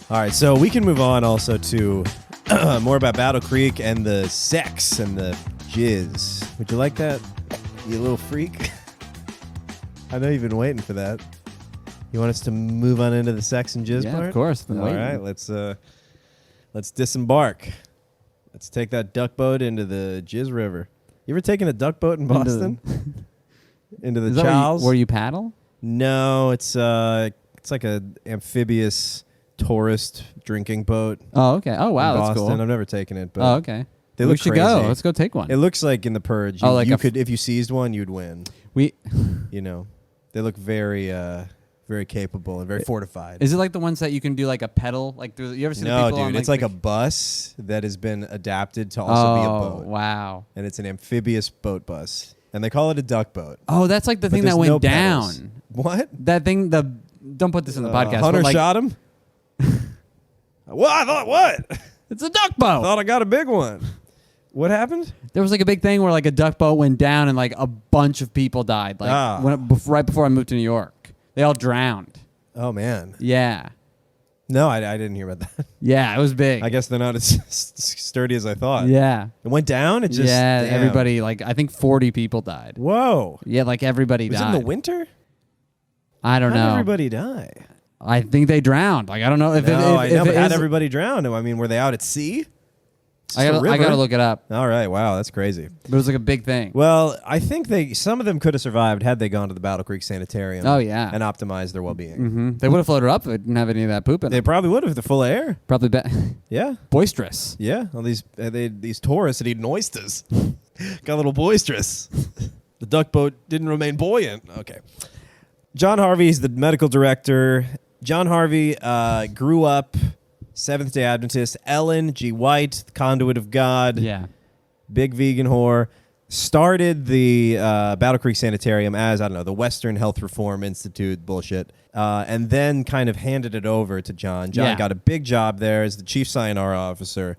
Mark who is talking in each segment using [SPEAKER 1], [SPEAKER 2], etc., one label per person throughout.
[SPEAKER 1] All right, so we can move on also to more about Battle Creek and the sex and the jizz. Would you like that, you little freak? I know you've been waiting for that. You want us to move on into the sex and jizz part?
[SPEAKER 2] Yeah, of course.
[SPEAKER 1] All right, let's disembark. Let's take that duck boat into the jizz river. You ever taken a duck boat in Boston? Into the Charles?
[SPEAKER 2] Where you paddle?
[SPEAKER 1] No, it's like a amphibious tourist drinking boat.
[SPEAKER 2] Oh, okay. Oh, wow,
[SPEAKER 1] in
[SPEAKER 2] that's
[SPEAKER 1] Boston.
[SPEAKER 2] cool.
[SPEAKER 1] I've never taken it, but
[SPEAKER 2] Oh, okay.
[SPEAKER 1] they
[SPEAKER 2] We
[SPEAKER 1] look
[SPEAKER 2] should
[SPEAKER 1] crazy.
[SPEAKER 2] go. Let's go take one.
[SPEAKER 1] It looks like in The Purge.
[SPEAKER 2] Oh, like
[SPEAKER 1] you could, if you seized one, you'd win.
[SPEAKER 2] We,
[SPEAKER 1] You know, they look very, very capable and very fortified.
[SPEAKER 2] is it like the ones that you can do like a pedal? Like, you ever see the
[SPEAKER 1] No,
[SPEAKER 2] people
[SPEAKER 1] dude,
[SPEAKER 2] on,
[SPEAKER 1] it's like a bus that has been adapted to also be a boat.
[SPEAKER 2] Wow.
[SPEAKER 1] And it's an amphibious boat bus, and they call it a duck boat.
[SPEAKER 2] Oh, that's like the
[SPEAKER 1] But
[SPEAKER 2] thing that
[SPEAKER 1] there's
[SPEAKER 2] went
[SPEAKER 1] no
[SPEAKER 2] down.
[SPEAKER 1] pedals. What?
[SPEAKER 2] That thing. Don't put this in the podcast.
[SPEAKER 1] Hunter
[SPEAKER 2] but like,
[SPEAKER 1] shot him. Well, I thought what?
[SPEAKER 2] It's a duck boat.
[SPEAKER 1] Thought I got a big one. What happened?
[SPEAKER 2] There was like a big thing where like a duck boat went down and like a bunch of people died. Like right before I moved to New York, they all drowned.
[SPEAKER 1] Oh man.
[SPEAKER 2] Yeah.
[SPEAKER 1] No, I didn't hear about that.
[SPEAKER 2] Yeah, it was big.
[SPEAKER 1] I guess they're not as sturdy as I thought.
[SPEAKER 2] Yeah.
[SPEAKER 1] It went down. It just damn.
[SPEAKER 2] Everybody like I think 40 people died.
[SPEAKER 1] Whoa.
[SPEAKER 2] Yeah, like everybody
[SPEAKER 1] Was
[SPEAKER 2] died.
[SPEAKER 1] it in the winter?
[SPEAKER 2] I don't
[SPEAKER 1] How
[SPEAKER 2] know.
[SPEAKER 1] did everybody die?
[SPEAKER 2] I think they drowned. Like I don't know if
[SPEAKER 1] I know, but
[SPEAKER 2] it
[SPEAKER 1] how'd
[SPEAKER 2] is-
[SPEAKER 1] everybody drown? I mean, were they out at sea? It's
[SPEAKER 2] I
[SPEAKER 1] just a
[SPEAKER 2] gotta
[SPEAKER 1] river.
[SPEAKER 2] look it up.
[SPEAKER 1] All right, wow, that's crazy.
[SPEAKER 2] But it was like a big thing.
[SPEAKER 1] Well, I think some of them could have survived had they gone to the Battle Creek Sanitarium.
[SPEAKER 2] Oh, yeah.
[SPEAKER 1] And optimized their well-being.
[SPEAKER 2] Mm-hmm. They would have floated up if it didn't have any of that poop in
[SPEAKER 1] They
[SPEAKER 2] it.
[SPEAKER 1] probably would have if they're full of air.
[SPEAKER 2] Probably
[SPEAKER 1] Yeah,
[SPEAKER 2] boisterous.
[SPEAKER 1] yeah. All these tourists that eat oysters got a little boisterous. The duck boat didn't remain buoyant. Okay. John Harvey is the medical director. John Harvey grew up Seventh-day Adventist. Ellen G. White, the conduit of God.
[SPEAKER 2] Yeah.
[SPEAKER 1] Big vegan whore. Started the Battle Creek Sanitarium as, I don't know, the Western Health Reform Institute bullshit. And then kind of handed it over to John. John got a big job there as the chief CNR officer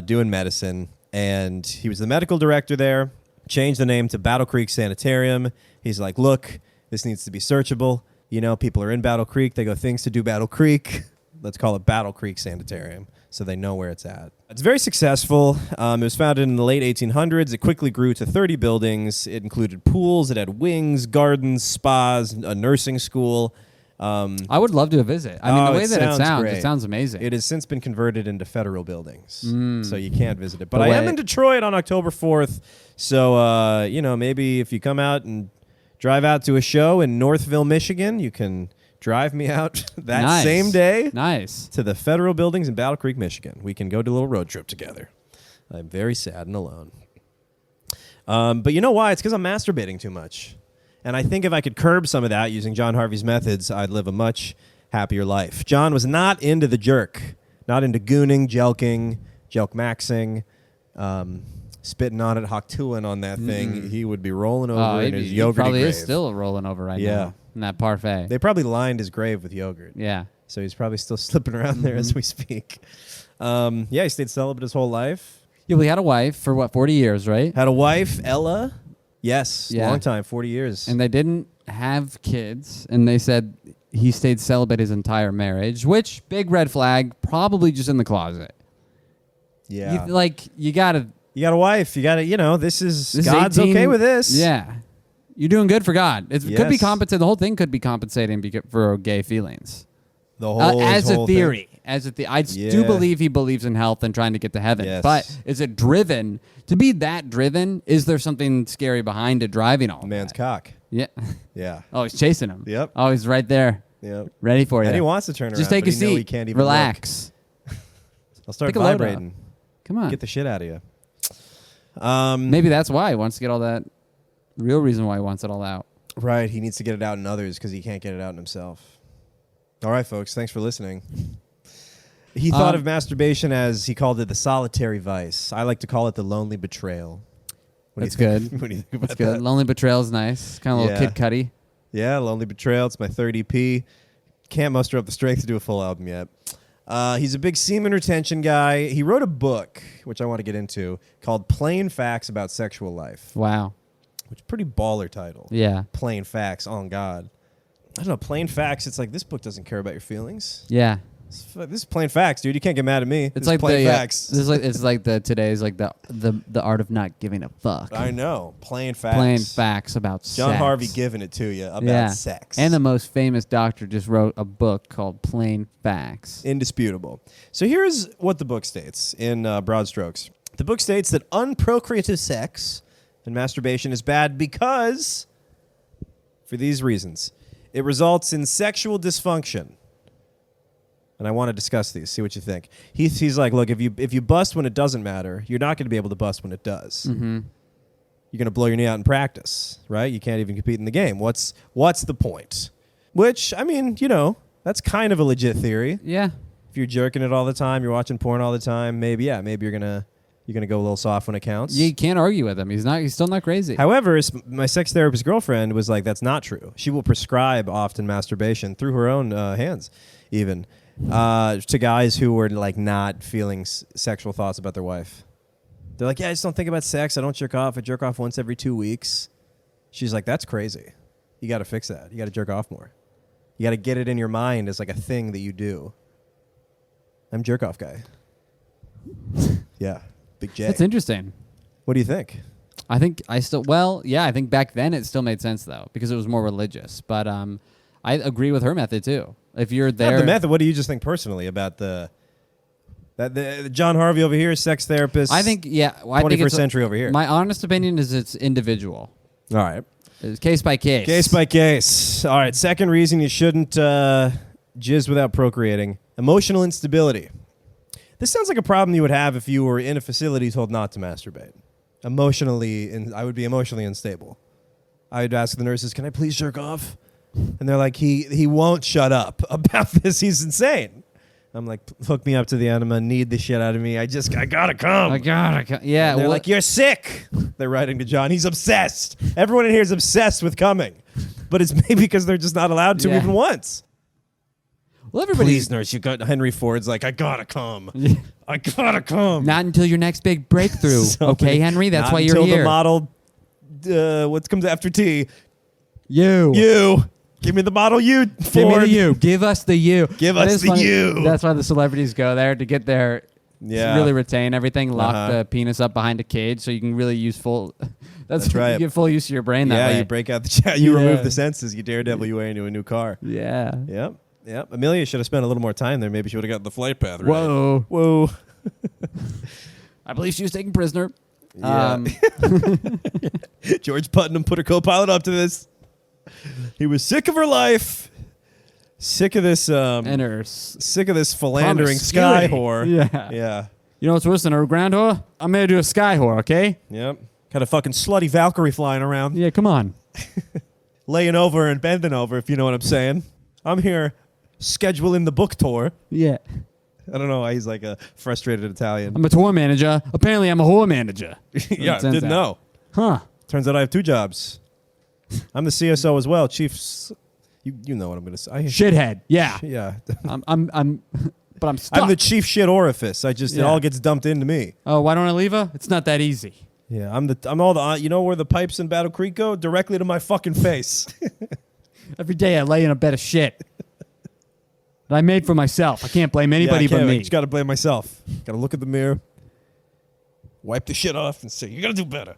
[SPEAKER 1] doing medicine. And he was the medical director there. Changed the name to Battle Creek Sanitarium. He's like, look, this needs to be searchable. You know, people are in Battle Creek. They go, things to do Battle Creek. Let's call it Battle Creek Sanitarium so they know where it's at. It's very successful. It was founded in the late 1800s. It quickly grew to 30 buildings. It included pools. It had wings, gardens, spas, a nursing school.
[SPEAKER 2] I would love to visit. I mean, the way that
[SPEAKER 1] great.
[SPEAKER 2] it sounds amazing.
[SPEAKER 1] It has since been converted into federal buildings, so you can't visit it. But
[SPEAKER 2] But
[SPEAKER 1] I am
[SPEAKER 2] wait.
[SPEAKER 1] in Detroit on October 4th, so you know, maybe if you come out and drive out to a show in Northville, Michigan, you can drive me out that same day
[SPEAKER 2] Nice.
[SPEAKER 1] to the federal buildings in Battle Creek, Michigan. We can go do a little road trip together. I'm very sad and alone. But you know why? It's because I'm masturbating too much. And I think if I could curb some of that using John Harvey's methods, I'd live a much happier life. John was not into the jerk, not into gooning, jelking, jelk-maxing, spitting on it, hock-tooing on that thing. He would be rolling over in his yogurty
[SPEAKER 2] probably
[SPEAKER 1] grave.
[SPEAKER 2] is still rolling over right
[SPEAKER 1] Yeah.
[SPEAKER 2] now in that parfait.
[SPEAKER 1] They probably lined his grave with yogurt.
[SPEAKER 2] Yeah.
[SPEAKER 1] So he's probably still slipping around there as we speak. Yeah, he stayed celibate his whole life.
[SPEAKER 2] Yeah, we had a wife for what, 40 years, right?
[SPEAKER 1] Had a wife, Ella. Yes,
[SPEAKER 2] Yeah.
[SPEAKER 1] long time, 40 years.
[SPEAKER 2] And they didn't have kids, and they said he stayed celibate his entire marriage, which, big red flag, probably just in the closet.
[SPEAKER 1] yeah.
[SPEAKER 2] You gotta...
[SPEAKER 1] You got a wife. You got to, this is
[SPEAKER 2] This is
[SPEAKER 1] God's
[SPEAKER 2] 18
[SPEAKER 1] okay with this.
[SPEAKER 2] Yeah. You're doing good for God. It could be
[SPEAKER 1] Yes.
[SPEAKER 2] compensated. The whole thing could be compensating for gay feelings.
[SPEAKER 1] The whole
[SPEAKER 2] As
[SPEAKER 1] whole
[SPEAKER 2] a theory.
[SPEAKER 1] thing.
[SPEAKER 2] As a I do
[SPEAKER 1] Yeah.
[SPEAKER 2] believe he believes in health and trying to get to heaven.
[SPEAKER 1] Yes.
[SPEAKER 2] But is it driven? To be that driven, is there something scary behind it driving all
[SPEAKER 1] Man's
[SPEAKER 2] that?
[SPEAKER 1] cock.
[SPEAKER 2] Yeah.
[SPEAKER 1] Yeah.
[SPEAKER 2] Oh, he's chasing him.
[SPEAKER 1] Yep.
[SPEAKER 2] Oh, he's right there.
[SPEAKER 1] Yep.
[SPEAKER 2] Ready for you.
[SPEAKER 1] And he wants to turn around.
[SPEAKER 2] Just take
[SPEAKER 1] but
[SPEAKER 2] a
[SPEAKER 1] he know
[SPEAKER 2] seat.
[SPEAKER 1] He can't even
[SPEAKER 2] Relax.
[SPEAKER 1] look. I'll start
[SPEAKER 2] Take a load
[SPEAKER 1] vibrating.
[SPEAKER 2] Come on.
[SPEAKER 1] Get the shit out of you.
[SPEAKER 2] Maybe that's why he wants to get all that. Real reason why he wants it all out.
[SPEAKER 1] Right. He needs to get it out in others because he can't get it out in himself. All right, folks. Thanks for listening. He thought of masturbation as, he called it the solitary vice. I like to call it the lonely betrayal.
[SPEAKER 2] That's good.
[SPEAKER 1] What do you think about
[SPEAKER 2] That's good.
[SPEAKER 1] that?
[SPEAKER 2] Lonely Betrayal is nice. Kind of a little Kid Cudi.
[SPEAKER 1] Yeah, Lonely Betrayal. It's my third EP. Can't muster up the strength to do a full album yet. He's a big semen retention guy. He wrote a book, which I want to get into, called Plain Facts About Sexual Life.
[SPEAKER 2] Wow.
[SPEAKER 1] Which is a pretty baller title.
[SPEAKER 2] Yeah.
[SPEAKER 1] Plain Facts, on God. I don't know, Plain Facts, it's like, this book doesn't care about your feelings.
[SPEAKER 2] Yeah.
[SPEAKER 1] This is plain facts, dude. You can't get mad at me.
[SPEAKER 2] It's like
[SPEAKER 1] plain facts.
[SPEAKER 2] It's like today's like the art of not giving a fuck.
[SPEAKER 1] I know. Plain facts.
[SPEAKER 2] Plain facts about
[SPEAKER 1] John
[SPEAKER 2] sex.
[SPEAKER 1] Harvey giving it to you about sex.
[SPEAKER 2] And the most famous doctor just wrote a book called Plain Facts.
[SPEAKER 1] Indisputable. So here's what the book states in broad strokes. The book states that unprocreative sex and masturbation is bad because, for these reasons, it results in sexual dysfunction. And I want to discuss these, see what you think. He's like, look, if you bust when it doesn't matter, you're not going to be able to bust when it does.
[SPEAKER 2] Mm-hmm.
[SPEAKER 1] You're going to blow your knee out in practice, right? You can't even compete in the game. What's the point? Which, I mean, that's kind of a legit theory.
[SPEAKER 2] Yeah.
[SPEAKER 1] If you're jerking it all the time, you're watching porn all the time, maybe you're gonna go a little soft when it counts.
[SPEAKER 2] You can't argue with him. He's still not crazy.
[SPEAKER 1] However, my sex therapist girlfriend was like, that's not true. She will prescribe often masturbation through her own hands, even to guys who were like not feeling sexual thoughts about their wife. They're like, yeah, I just don't think about sex. I don't jerk off. I jerk off once every 2 weeks. She's like, that's crazy. You got to fix that. You got to jerk off more. You got to get it in your mind as like a thing that you do. I'm jerk off guy. Yeah. Big J.
[SPEAKER 2] That's interesting.
[SPEAKER 1] What do you think?
[SPEAKER 2] I think I think back then it still made sense though because it was more religious. But I agree with her method too. If you're there,
[SPEAKER 1] Not the method. What do you just think personally about the John Harvey over here, sex therapist?
[SPEAKER 2] I think
[SPEAKER 1] 21st century over here.
[SPEAKER 2] My honest opinion is it's individual.
[SPEAKER 1] All right.
[SPEAKER 2] It's case by case.
[SPEAKER 1] Case by case. All right. Second reason you shouldn't jizz without procreating: emotional instability. This sounds like a problem you would have if you were in a facility told not to masturbate. I would be emotionally unstable. I would ask the nurses, "Can I please jerk off?" And they're like, "He won't shut up about this. He's insane." I'm like, "Hook me up to the enema. Need the shit out of me. I gotta come.
[SPEAKER 2] Yeah.
[SPEAKER 1] And they're like, "You're sick." They're writing to John. He's obsessed. Everyone in here is obsessed with coming, but it's maybe because they're just not allowed to even once.
[SPEAKER 2] Well, everybody's...
[SPEAKER 1] Please, nurse, you got Henry Ford's like, I gotta come. I gotta come.
[SPEAKER 2] Not until your next big breakthrough, okay, Henry? That's why you're here.
[SPEAKER 1] Until the model, what comes after T?
[SPEAKER 2] You.
[SPEAKER 1] Give me the model U, Ford.
[SPEAKER 2] Give me the U. Give us the U.
[SPEAKER 1] Give us the U.
[SPEAKER 2] That's why the celebrities go there to get their...
[SPEAKER 1] Yeah.
[SPEAKER 2] Really retain everything. Lock the penis up behind a cage so you can really use full... That's right. You get full use of your brain that way.
[SPEAKER 1] Yeah, you break out the chat. You remove the senses. You daredevil your way into a new car.
[SPEAKER 2] Yeah.
[SPEAKER 1] Yep. Amelia should have spent a little more time there. Maybe she would have got the flight path right.
[SPEAKER 2] Whoa. I believe she was taken prisoner.
[SPEAKER 1] Yeah. George Putnam put her co-pilot up to this. He was sick of her life. Sick of this sick of this philandering sky whore. Yeah.
[SPEAKER 2] You know what's worse than a ground whore? I'm gonna do a sky whore, okay?
[SPEAKER 1] Yep. Got a fucking slutty Valkyrie flying around.
[SPEAKER 2] Yeah, come on.
[SPEAKER 1] Laying over and bending over, if you know what I'm saying. I'm here scheduling the book tour.
[SPEAKER 2] Yeah.
[SPEAKER 1] I don't know why he's like a frustrated Italian.
[SPEAKER 2] I'm a tour manager. Apparently I'm a whore manager.
[SPEAKER 1] Yeah, didn't know.
[SPEAKER 2] Huh.
[SPEAKER 1] Turns out I have 2 jobs. I'm the CSO as well. Chief... You know what I'm going to say.
[SPEAKER 2] Shithead. Yeah.
[SPEAKER 1] Yeah.
[SPEAKER 2] But I'm stuck.
[SPEAKER 1] I'm the chief shit orifice. It all gets dumped into me.
[SPEAKER 2] Oh, why don't I leave her? It's not that easy.
[SPEAKER 1] Yeah, I'm all the... You know where the pipes in Battle Creek go? Directly to my fucking face.
[SPEAKER 2] Every day I lay in a bed of shit that I made for myself. I can't blame anybody but me.
[SPEAKER 1] I just got to blame myself. Got to look at the mirror, wipe the shit off, and say, you got to do better.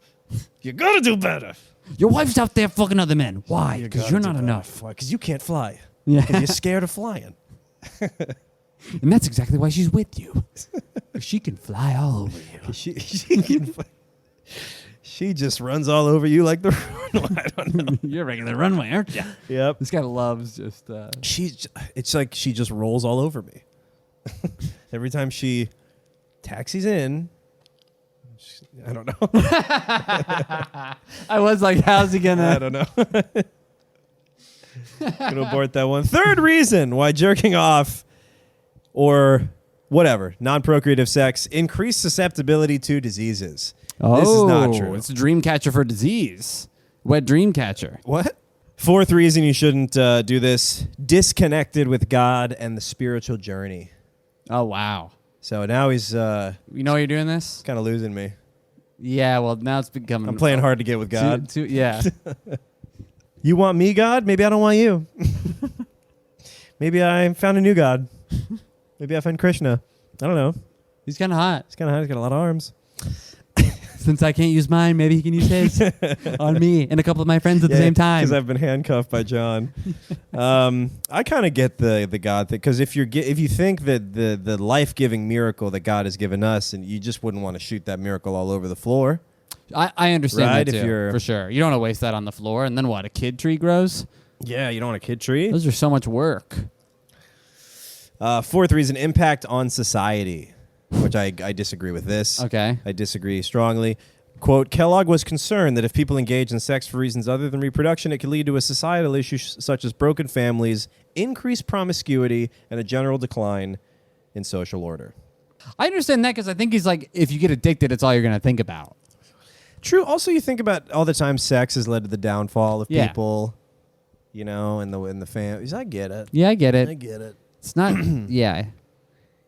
[SPEAKER 1] You got to do better.
[SPEAKER 2] Your wife's out there fucking other men. Why? Because you're not enough.
[SPEAKER 1] Why? Because you can't fly.
[SPEAKER 2] Yeah.
[SPEAKER 1] Because you're scared of flying.
[SPEAKER 2] And that's exactly why she's with you. She can fly all over you.
[SPEAKER 1] She can fly. She just runs all over you like the runway. I don't know.
[SPEAKER 2] You're a regular runway, aren't you?
[SPEAKER 1] Yep.
[SPEAKER 2] This guy loves just...
[SPEAKER 1] It's like she just rolls all over me. Every time she taxis in... I don't know.
[SPEAKER 2] I was like, how's he gonna...
[SPEAKER 1] I don't know. Gonna abort that one. Third reason why jerking off or whatever, non-procreative sex, increased susceptibility to diseases.
[SPEAKER 2] Oh,
[SPEAKER 1] this is not true.
[SPEAKER 2] It's a dream catcher for disease. Wet dream catcher.
[SPEAKER 1] What? Fourth reason you shouldn't do this, disconnected with God and the spiritual journey.
[SPEAKER 2] Oh, wow.
[SPEAKER 1] So now he's...
[SPEAKER 2] You know why you're doing this?
[SPEAKER 1] Kind of losing me.
[SPEAKER 2] Yeah, well, now it's becoming...
[SPEAKER 1] I'm playing hard to get with God.
[SPEAKER 2] Yeah.
[SPEAKER 1] You want me, God? Maybe I don't want you. Maybe I found a new God. Maybe I find Krishna. I don't know.
[SPEAKER 2] He's kind of hot.
[SPEAKER 1] He's kind of hot. He's got a lot of arms.
[SPEAKER 2] Since I can't use mine, maybe he can use his on me and a couple of my friends at the same time.
[SPEAKER 1] Because I've been handcuffed by John. I kind of get the God thing, because if you think that the life-giving miracle that God has given us, and you just wouldn't want to shoot that miracle all over the floor.
[SPEAKER 2] I understand
[SPEAKER 1] Right,
[SPEAKER 2] that
[SPEAKER 1] if
[SPEAKER 2] too,
[SPEAKER 1] you're-
[SPEAKER 2] for sure. You don't want to waste that on the floor, and then what? A kid tree grows?
[SPEAKER 1] Yeah, you don't want a kid tree.
[SPEAKER 2] Those are so much work.
[SPEAKER 1] Fourth reason, impact on society, which I disagree with this.
[SPEAKER 2] Okay.
[SPEAKER 1] I disagree strongly. Quote, Kellogg was concerned that if people engage in sex for reasons other than reproduction, it could lead to a societal issue such as broken families, increased promiscuity, and a general decline in social order.
[SPEAKER 2] I understand that because I think he's like, if you get addicted, it's all you're going to think about.
[SPEAKER 1] True. Also, you think about all the time sex has led to the downfall of
[SPEAKER 2] Yeah.
[SPEAKER 1] people, in the families. I get it.
[SPEAKER 2] Yeah, I get it.
[SPEAKER 1] I get it.
[SPEAKER 2] It's not, yeah.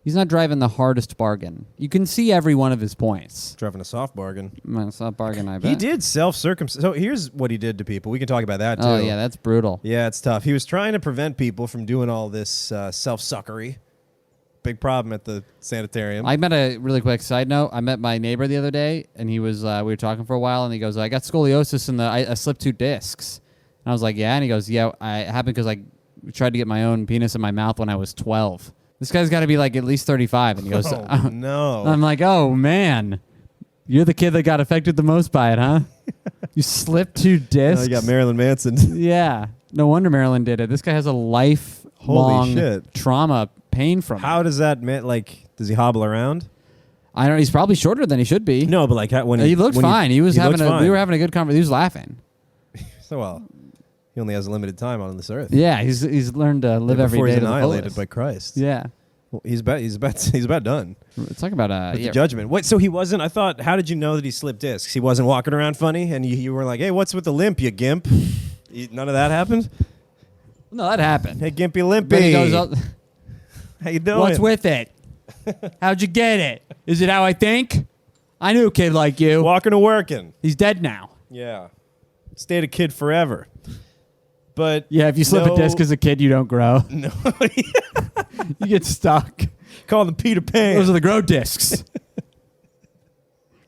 [SPEAKER 2] He's not driving the hardest bargain. You can see every one of his points.
[SPEAKER 1] Driving a soft bargain.
[SPEAKER 2] Well, it's not bargain, I bet.
[SPEAKER 1] He did self-circumcise. So here's what he did to people. We can talk about that, too.
[SPEAKER 2] Oh, yeah, that's brutal.
[SPEAKER 1] Yeah, it's tough. He was trying to prevent people from doing all this self-suckery. Big problem at the sanitarium.
[SPEAKER 2] I met a really quick side note. I met my neighbor the other day, and he was, we were talking for a while, and he goes, I got scoliosis and I slipped 2 discs. And I was like, yeah? And he goes, yeah, it happened because I tried to get my own penis in my mouth when I was 12. This guy's got to be like at least 35. And he goes,
[SPEAKER 1] oh, no.
[SPEAKER 2] I'm like, oh, man. You're the kid that got affected the most by it, huh? You slipped 2 discs?
[SPEAKER 1] Oh, you got Marilyn Manson.
[SPEAKER 2] Yeah. No wonder Marilyn did it. This guy has a lifelong
[SPEAKER 1] shit.
[SPEAKER 2] trauma pain from it.
[SPEAKER 1] How does that does he hobble around?
[SPEAKER 2] I don't know. He's probably shorter than he should be.
[SPEAKER 1] No, but like when
[SPEAKER 2] He looked fine. We were having a good conversation. He was laughing.
[SPEAKER 1] So well, he only has a limited time on this earth.
[SPEAKER 2] Yeah, he's learned to live every
[SPEAKER 1] before
[SPEAKER 2] day
[SPEAKER 1] he's
[SPEAKER 2] to the
[SPEAKER 1] annihilated
[SPEAKER 2] fullest.
[SPEAKER 1] by Christ.
[SPEAKER 2] Yeah.
[SPEAKER 1] Well, he's about done
[SPEAKER 2] Let's talk about
[SPEAKER 1] with the judgment. Wait, so he wasn't? I thought. How did you know that he slipped discs? He wasn't walking around funny, and you were like, "Hey, what's with the limp, you gimp?" None of that happened.
[SPEAKER 2] No, that happened.
[SPEAKER 1] Hey, gimpy limpy.
[SPEAKER 2] Then he goes up,
[SPEAKER 1] How you doing?
[SPEAKER 2] what's with it? How'd you get it? Is it how I think? I knew a kid like you.
[SPEAKER 1] Walking or working?
[SPEAKER 2] He's dead now.
[SPEAKER 1] Yeah, stayed a kid forever. But
[SPEAKER 2] Yeah, if you slip a disc as a kid, you don't grow.
[SPEAKER 1] no,
[SPEAKER 2] You get stuck.
[SPEAKER 1] call them Peter Pan.
[SPEAKER 2] Those are the grow discs.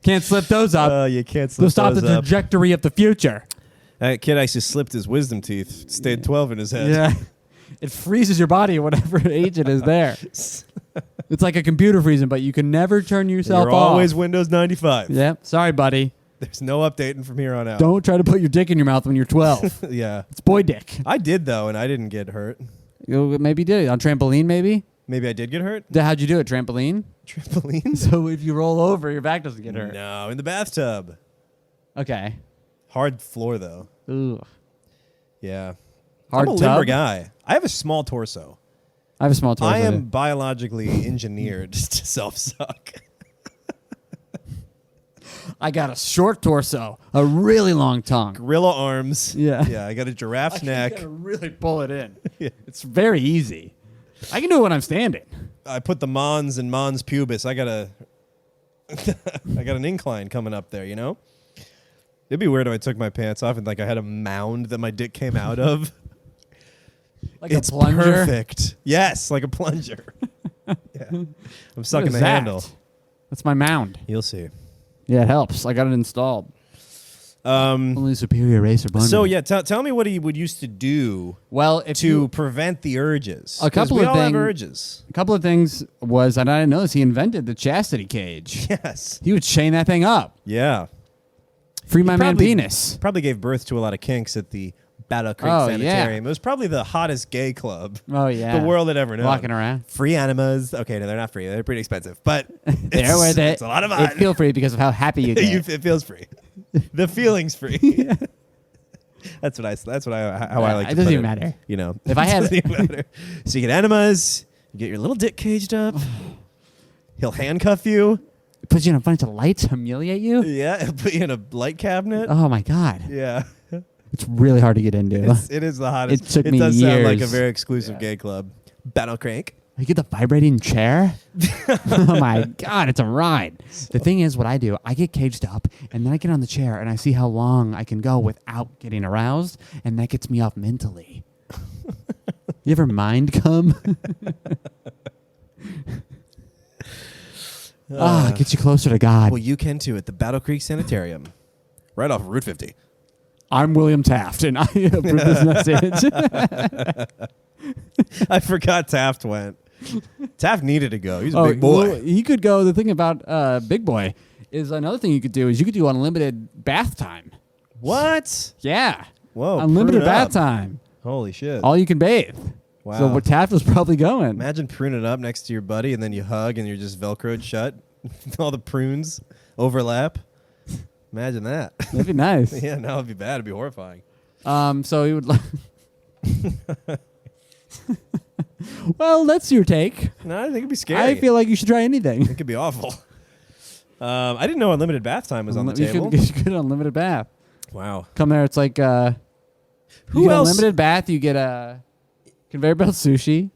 [SPEAKER 2] Can't slip those up.
[SPEAKER 1] You can't slip
[SPEAKER 2] They'll stop
[SPEAKER 1] those
[SPEAKER 2] the
[SPEAKER 1] up.
[SPEAKER 2] trajectory of the future.
[SPEAKER 1] That kid actually slipped his wisdom teeth. Stayed 12 in his head.
[SPEAKER 2] Yeah. It freezes your body at whatever age it is there. It's like a computer freezing, but you can never turn yourself
[SPEAKER 1] You're
[SPEAKER 2] off.
[SPEAKER 1] always Windows 95.
[SPEAKER 2] Yeah. Sorry, buddy.
[SPEAKER 1] There's no updating from here on out.
[SPEAKER 2] Don't try to put your dick in your mouth when you're 12.
[SPEAKER 1] Yeah.
[SPEAKER 2] It's boy dick.
[SPEAKER 1] I did, though, and I didn't get hurt.
[SPEAKER 2] You maybe did. On trampoline, maybe?
[SPEAKER 1] Maybe I did get hurt?
[SPEAKER 2] How'd you do it? Trampoline?
[SPEAKER 1] Trampoline?
[SPEAKER 2] So if you roll over, your back doesn't get hurt.
[SPEAKER 1] No, in the bathtub.
[SPEAKER 2] Okay.
[SPEAKER 1] Hard floor, though.
[SPEAKER 2] Ooh.
[SPEAKER 1] Yeah.
[SPEAKER 2] Hard
[SPEAKER 1] I'm a limber
[SPEAKER 2] tub?
[SPEAKER 1] guy. I have a small torso.
[SPEAKER 2] I have a small torso.
[SPEAKER 1] I am
[SPEAKER 2] too.
[SPEAKER 1] biologically engineered to self-suck.
[SPEAKER 2] I got a short torso, a really long tongue.
[SPEAKER 1] Gorilla arms.
[SPEAKER 2] Yeah.
[SPEAKER 1] Yeah, I got a giraffe's neck.
[SPEAKER 2] I can really pull it in.
[SPEAKER 1] Yeah.
[SPEAKER 2] It's very easy. I can do it when I'm standing.
[SPEAKER 1] I put the mons and mons pubis. I got an incline coming up there, you know? It'd be weird if I took my pants off and like I had a mound that my dick came out of.
[SPEAKER 2] Like
[SPEAKER 1] It's
[SPEAKER 2] a plunger.
[SPEAKER 1] perfect. Yes, like a plunger. Yeah. I'm
[SPEAKER 2] What
[SPEAKER 1] sucking
[SPEAKER 2] is
[SPEAKER 1] the
[SPEAKER 2] that?
[SPEAKER 1] handle.
[SPEAKER 2] That's my mound.
[SPEAKER 1] You'll see.
[SPEAKER 2] Yeah, it helps. I got it installed. Only superior race or bundle.
[SPEAKER 1] So yeah, tell me what he would used to do
[SPEAKER 2] well, if
[SPEAKER 1] to prevent the urges.
[SPEAKER 2] A
[SPEAKER 1] 'Cause
[SPEAKER 2] couple
[SPEAKER 1] we
[SPEAKER 2] of
[SPEAKER 1] all have
[SPEAKER 2] things-
[SPEAKER 1] urges.
[SPEAKER 2] a couple of things was, and I didn't know this, he invented the chastity cage.
[SPEAKER 1] Yes.
[SPEAKER 2] He would chain that thing up.
[SPEAKER 1] Yeah.
[SPEAKER 2] Free my man
[SPEAKER 1] probably-
[SPEAKER 2] penis.
[SPEAKER 1] Probably gave birth to a lot of kinks at the Battle Creek
[SPEAKER 2] Oh,
[SPEAKER 1] Sanitarium. It was probably the hottest gay club
[SPEAKER 2] Oh, yeah.
[SPEAKER 1] the world had ever known.
[SPEAKER 2] Walking around.
[SPEAKER 1] Free enemas. Okay, no, they're not free. They're pretty expensive, but
[SPEAKER 2] They're worth it.
[SPEAKER 1] It's a lot of fun.
[SPEAKER 2] It feel free because of how happy you get.
[SPEAKER 1] It feels free. The feeling's free. That's how I like
[SPEAKER 2] It
[SPEAKER 1] to
[SPEAKER 2] doesn't
[SPEAKER 1] put
[SPEAKER 2] even
[SPEAKER 1] it,
[SPEAKER 2] matter.
[SPEAKER 1] You know,
[SPEAKER 2] If I
[SPEAKER 1] It
[SPEAKER 2] had-
[SPEAKER 1] doesn't even matter. So you get enemas, you get your little dick caged up. He'll handcuff you.
[SPEAKER 2] Put you in a bunch of lights, humiliate you.
[SPEAKER 1] Yeah, he'll put you in a light cabinet.
[SPEAKER 2] Oh my God.
[SPEAKER 1] Yeah.
[SPEAKER 2] It's really hard to get into.
[SPEAKER 1] It is the hottest.
[SPEAKER 2] It took me
[SPEAKER 1] does sound like a
[SPEAKER 2] years.
[SPEAKER 1] very exclusive gay club. Battle Creek.
[SPEAKER 2] You get the vibrating chair? Oh my God, it's a ride. The thing is, what I do, I get caged up, and then I get on the chair, and I see how long I can go without getting aroused, and that gets me off mentally. You ever mind come? Get you closer to God.
[SPEAKER 1] Well, you can too at the Battle Creek Sanitarium, right off of Route 50.
[SPEAKER 2] I'm William Taft, and I approve this message.
[SPEAKER 1] I forgot Taft went. Taft needed to go. He's a big boy.
[SPEAKER 2] Well, he could go. The thing about Big Boy is another thing you could do is you could do unlimited bath time.
[SPEAKER 1] What?
[SPEAKER 2] Yeah.
[SPEAKER 1] Whoa.
[SPEAKER 2] Unlimited
[SPEAKER 1] prune
[SPEAKER 2] bath
[SPEAKER 1] up.
[SPEAKER 2] time.
[SPEAKER 1] Holy shit.
[SPEAKER 2] All you can bathe.
[SPEAKER 1] Wow.
[SPEAKER 2] So what Taft was probably going.
[SPEAKER 1] Imagine pruning up next to your buddy and then you hug and you're just Velcroed shut. All the prunes overlap. Imagine that.
[SPEAKER 2] That'd be nice.
[SPEAKER 1] Yeah, no, it'd be bad. It'd be horrifying.
[SPEAKER 2] So he would. Well, that's your take.
[SPEAKER 1] No, I think it'd be scary.
[SPEAKER 2] I feel like you should try anything.
[SPEAKER 1] it could be awful. I didn't know unlimited bath time was on the table.
[SPEAKER 2] You should get unlimited bath.
[SPEAKER 1] Wow.
[SPEAKER 2] Come there, it's like
[SPEAKER 1] Who
[SPEAKER 2] you get
[SPEAKER 1] else?
[SPEAKER 2] unlimited bath. You get a conveyor belt sushi.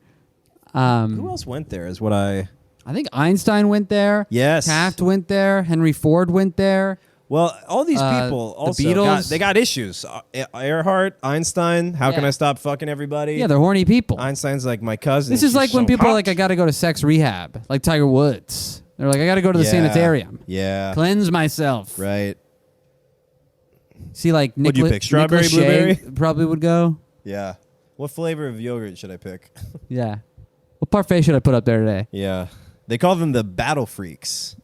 [SPEAKER 1] Who else went there? Is what I
[SPEAKER 2] think Einstein went there.
[SPEAKER 1] Yes.
[SPEAKER 2] Taft went there. Henry Ford went there.
[SPEAKER 1] Well, all these people also
[SPEAKER 2] Beatles.
[SPEAKER 1] got issues. Earhart, Einstein. How can
[SPEAKER 2] Yeah.
[SPEAKER 1] I stop fucking everybody?
[SPEAKER 2] Yeah, they're horny people.
[SPEAKER 1] Einstein's like my cousin.
[SPEAKER 2] This is
[SPEAKER 1] She's
[SPEAKER 2] like when
[SPEAKER 1] so
[SPEAKER 2] people are
[SPEAKER 1] hot.
[SPEAKER 2] like, I got to go to sex rehab, like Tiger Woods. They're like, I got to go to the
[SPEAKER 1] Yeah.
[SPEAKER 2] sanitarium,
[SPEAKER 1] Yeah.
[SPEAKER 2] cleanse myself.
[SPEAKER 1] Right.
[SPEAKER 2] See, like
[SPEAKER 1] What'd you
[SPEAKER 2] Nicola-
[SPEAKER 1] pick, strawberry,
[SPEAKER 2] Nicolas Shea
[SPEAKER 1] blueberry?
[SPEAKER 2] probably would go.
[SPEAKER 1] Yeah. What flavor of yogurt should I pick?
[SPEAKER 2] Yeah. What parfait should I put up there today?
[SPEAKER 1] Yeah. They call them the Battle Freaks.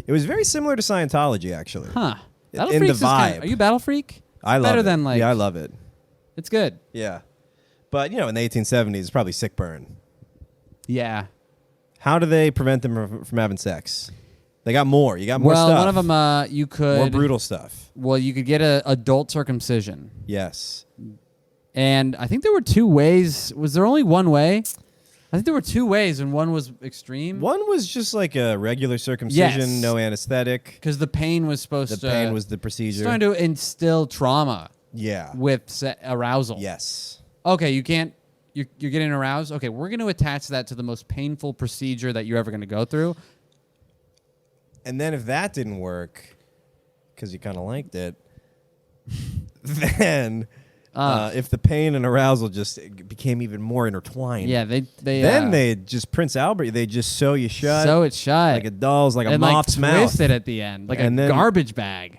[SPEAKER 1] It was very similar to Scientology, actually.
[SPEAKER 2] Huh. Battle
[SPEAKER 1] In the
[SPEAKER 2] Freaks is kinda-
[SPEAKER 1] vibe.
[SPEAKER 2] are you Battle Freak?
[SPEAKER 1] I love
[SPEAKER 2] Better
[SPEAKER 1] it.
[SPEAKER 2] than, like-
[SPEAKER 1] Yeah, I love it.
[SPEAKER 2] It's good.
[SPEAKER 1] Yeah. But, in the 1870s, it's probably sick burn.
[SPEAKER 2] Yeah.
[SPEAKER 1] How do they prevent them from having sex? They got more. You got more
[SPEAKER 2] Well,
[SPEAKER 1] stuff.
[SPEAKER 2] one of them, you could.
[SPEAKER 1] More brutal stuff.
[SPEAKER 2] Well, you could get a adult circumcision,
[SPEAKER 1] Yes.
[SPEAKER 2] and I think there were two ways. Was there only one way? I think there were two ways, and one was extreme.
[SPEAKER 1] One was just like a regular circumcision,
[SPEAKER 2] Yes.
[SPEAKER 1] no anesthetic.
[SPEAKER 2] Because the pain was supposed
[SPEAKER 1] The
[SPEAKER 2] to.
[SPEAKER 1] pain was the procedure.
[SPEAKER 2] trying to instill trauma
[SPEAKER 1] Yeah.
[SPEAKER 2] with arousal.
[SPEAKER 1] Yes.
[SPEAKER 2] Okay, you can't. You're getting aroused. Okay, we're going to attach that to the most painful procedure that you're ever going to go through.
[SPEAKER 1] And then if that didn't work, because you kind of liked it, then if the pain and arousal just became even more intertwined,
[SPEAKER 2] Yeah, they
[SPEAKER 1] then they just Prince Albert, they just sew you shut,
[SPEAKER 2] sew it shut
[SPEAKER 1] like a doll's, like a
[SPEAKER 2] and
[SPEAKER 1] moth's
[SPEAKER 2] like
[SPEAKER 1] mouth.
[SPEAKER 2] twist it at the end like
[SPEAKER 1] And
[SPEAKER 2] a
[SPEAKER 1] then-
[SPEAKER 2] garbage bag.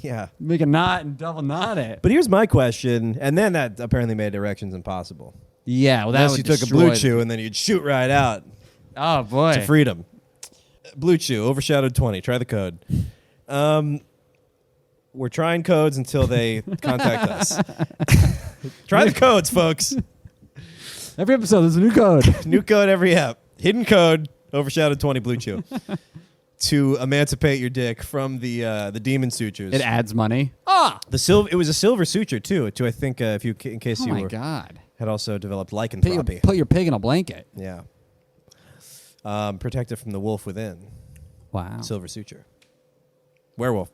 [SPEAKER 1] Yeah.
[SPEAKER 2] Make a knot and double knot it.
[SPEAKER 1] But here's my question, and then that apparently made erections impossible.
[SPEAKER 2] Yeah, well, that
[SPEAKER 1] Unless
[SPEAKER 2] would
[SPEAKER 1] you took a
[SPEAKER 2] destroy
[SPEAKER 1] blue
[SPEAKER 2] the-
[SPEAKER 1] chew and then you'd shoot right out
[SPEAKER 2] Oh boy.
[SPEAKER 1] to freedom. Blue chew, overshadowed 20. Try the code. We're trying codes until they contact us. Try the codes, folks.
[SPEAKER 2] Every episode there's a new code.
[SPEAKER 1] New code every app. Hidden code, overshadowed 20 blue chew. To emancipate your dick from the demon sutures.
[SPEAKER 2] It adds money.
[SPEAKER 1] It was a silver suture too. To I think if you in case
[SPEAKER 2] Oh
[SPEAKER 1] you
[SPEAKER 2] my
[SPEAKER 1] were,
[SPEAKER 2] god.
[SPEAKER 1] had also developed
[SPEAKER 2] Put
[SPEAKER 1] lycanthropy.
[SPEAKER 2] your pig in a blanket.
[SPEAKER 1] Yeah. Protected from the wolf within.
[SPEAKER 2] Wow.
[SPEAKER 1] Silver suture. Werewolf.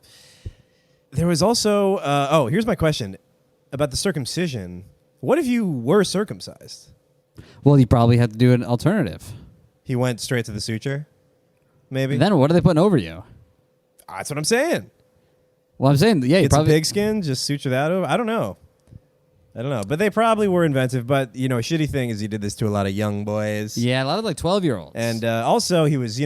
[SPEAKER 1] There was also here's my question about the circumcision. What if you were circumcised?
[SPEAKER 2] Well, you probably had to do an alternative.
[SPEAKER 1] He went straight to the suture? Maybe?
[SPEAKER 2] Then what are they putting over you?
[SPEAKER 1] That's what I'm saying.
[SPEAKER 2] Well, I'm saying, yeah, you
[SPEAKER 1] It's a
[SPEAKER 2] probably.
[SPEAKER 1] pigskin, just suture that over. I don't know. But they probably were inventive. But, a shitty thing is he did this to a lot of young boys.
[SPEAKER 2] Yeah, a lot of like 12-year-olds.
[SPEAKER 1] And also he was,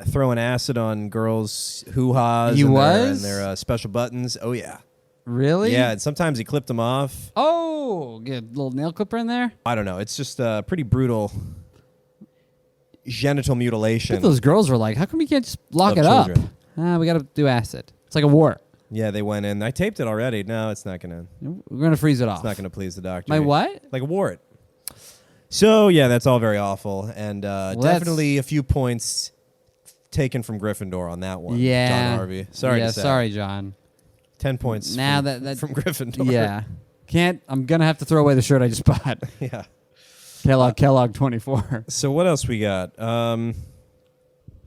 [SPEAKER 1] throwing acid on girls' hoo-has.
[SPEAKER 2] He
[SPEAKER 1] and
[SPEAKER 2] was?
[SPEAKER 1] their special buttons. Oh, yeah.
[SPEAKER 2] Really?
[SPEAKER 1] Yeah, and sometimes he clipped them off.
[SPEAKER 2] Oh, get a little nail clipper in there.
[SPEAKER 1] I don't know. It's just pretty brutal genital
[SPEAKER 2] I
[SPEAKER 1] mutilation.
[SPEAKER 2] think those girls were like, how come we can't just lock
[SPEAKER 1] Of
[SPEAKER 2] it
[SPEAKER 1] children.
[SPEAKER 2] up? We got to do acid. It's like a wart.
[SPEAKER 1] Yeah, they went in. I taped it already. No, it's not gonna.
[SPEAKER 2] We're going to freeze it off.
[SPEAKER 1] It's not gonna please the doctor.
[SPEAKER 2] My what?
[SPEAKER 1] Like a wart. So yeah, that's all very awful, and
[SPEAKER 2] that's-
[SPEAKER 1] definitely a few points taken from Gryffindor on that one.
[SPEAKER 2] Yeah.
[SPEAKER 1] John Harvey. Sorry
[SPEAKER 2] Yeah,
[SPEAKER 1] to say.
[SPEAKER 2] sorry, John.
[SPEAKER 1] 10 points.
[SPEAKER 2] Now
[SPEAKER 1] from,
[SPEAKER 2] that
[SPEAKER 1] from Gryffindor.
[SPEAKER 2] Yeah. I'm going to have to throw away the shirt I just bought.
[SPEAKER 1] Yeah.
[SPEAKER 2] Kellogg 24.
[SPEAKER 1] So what else we got?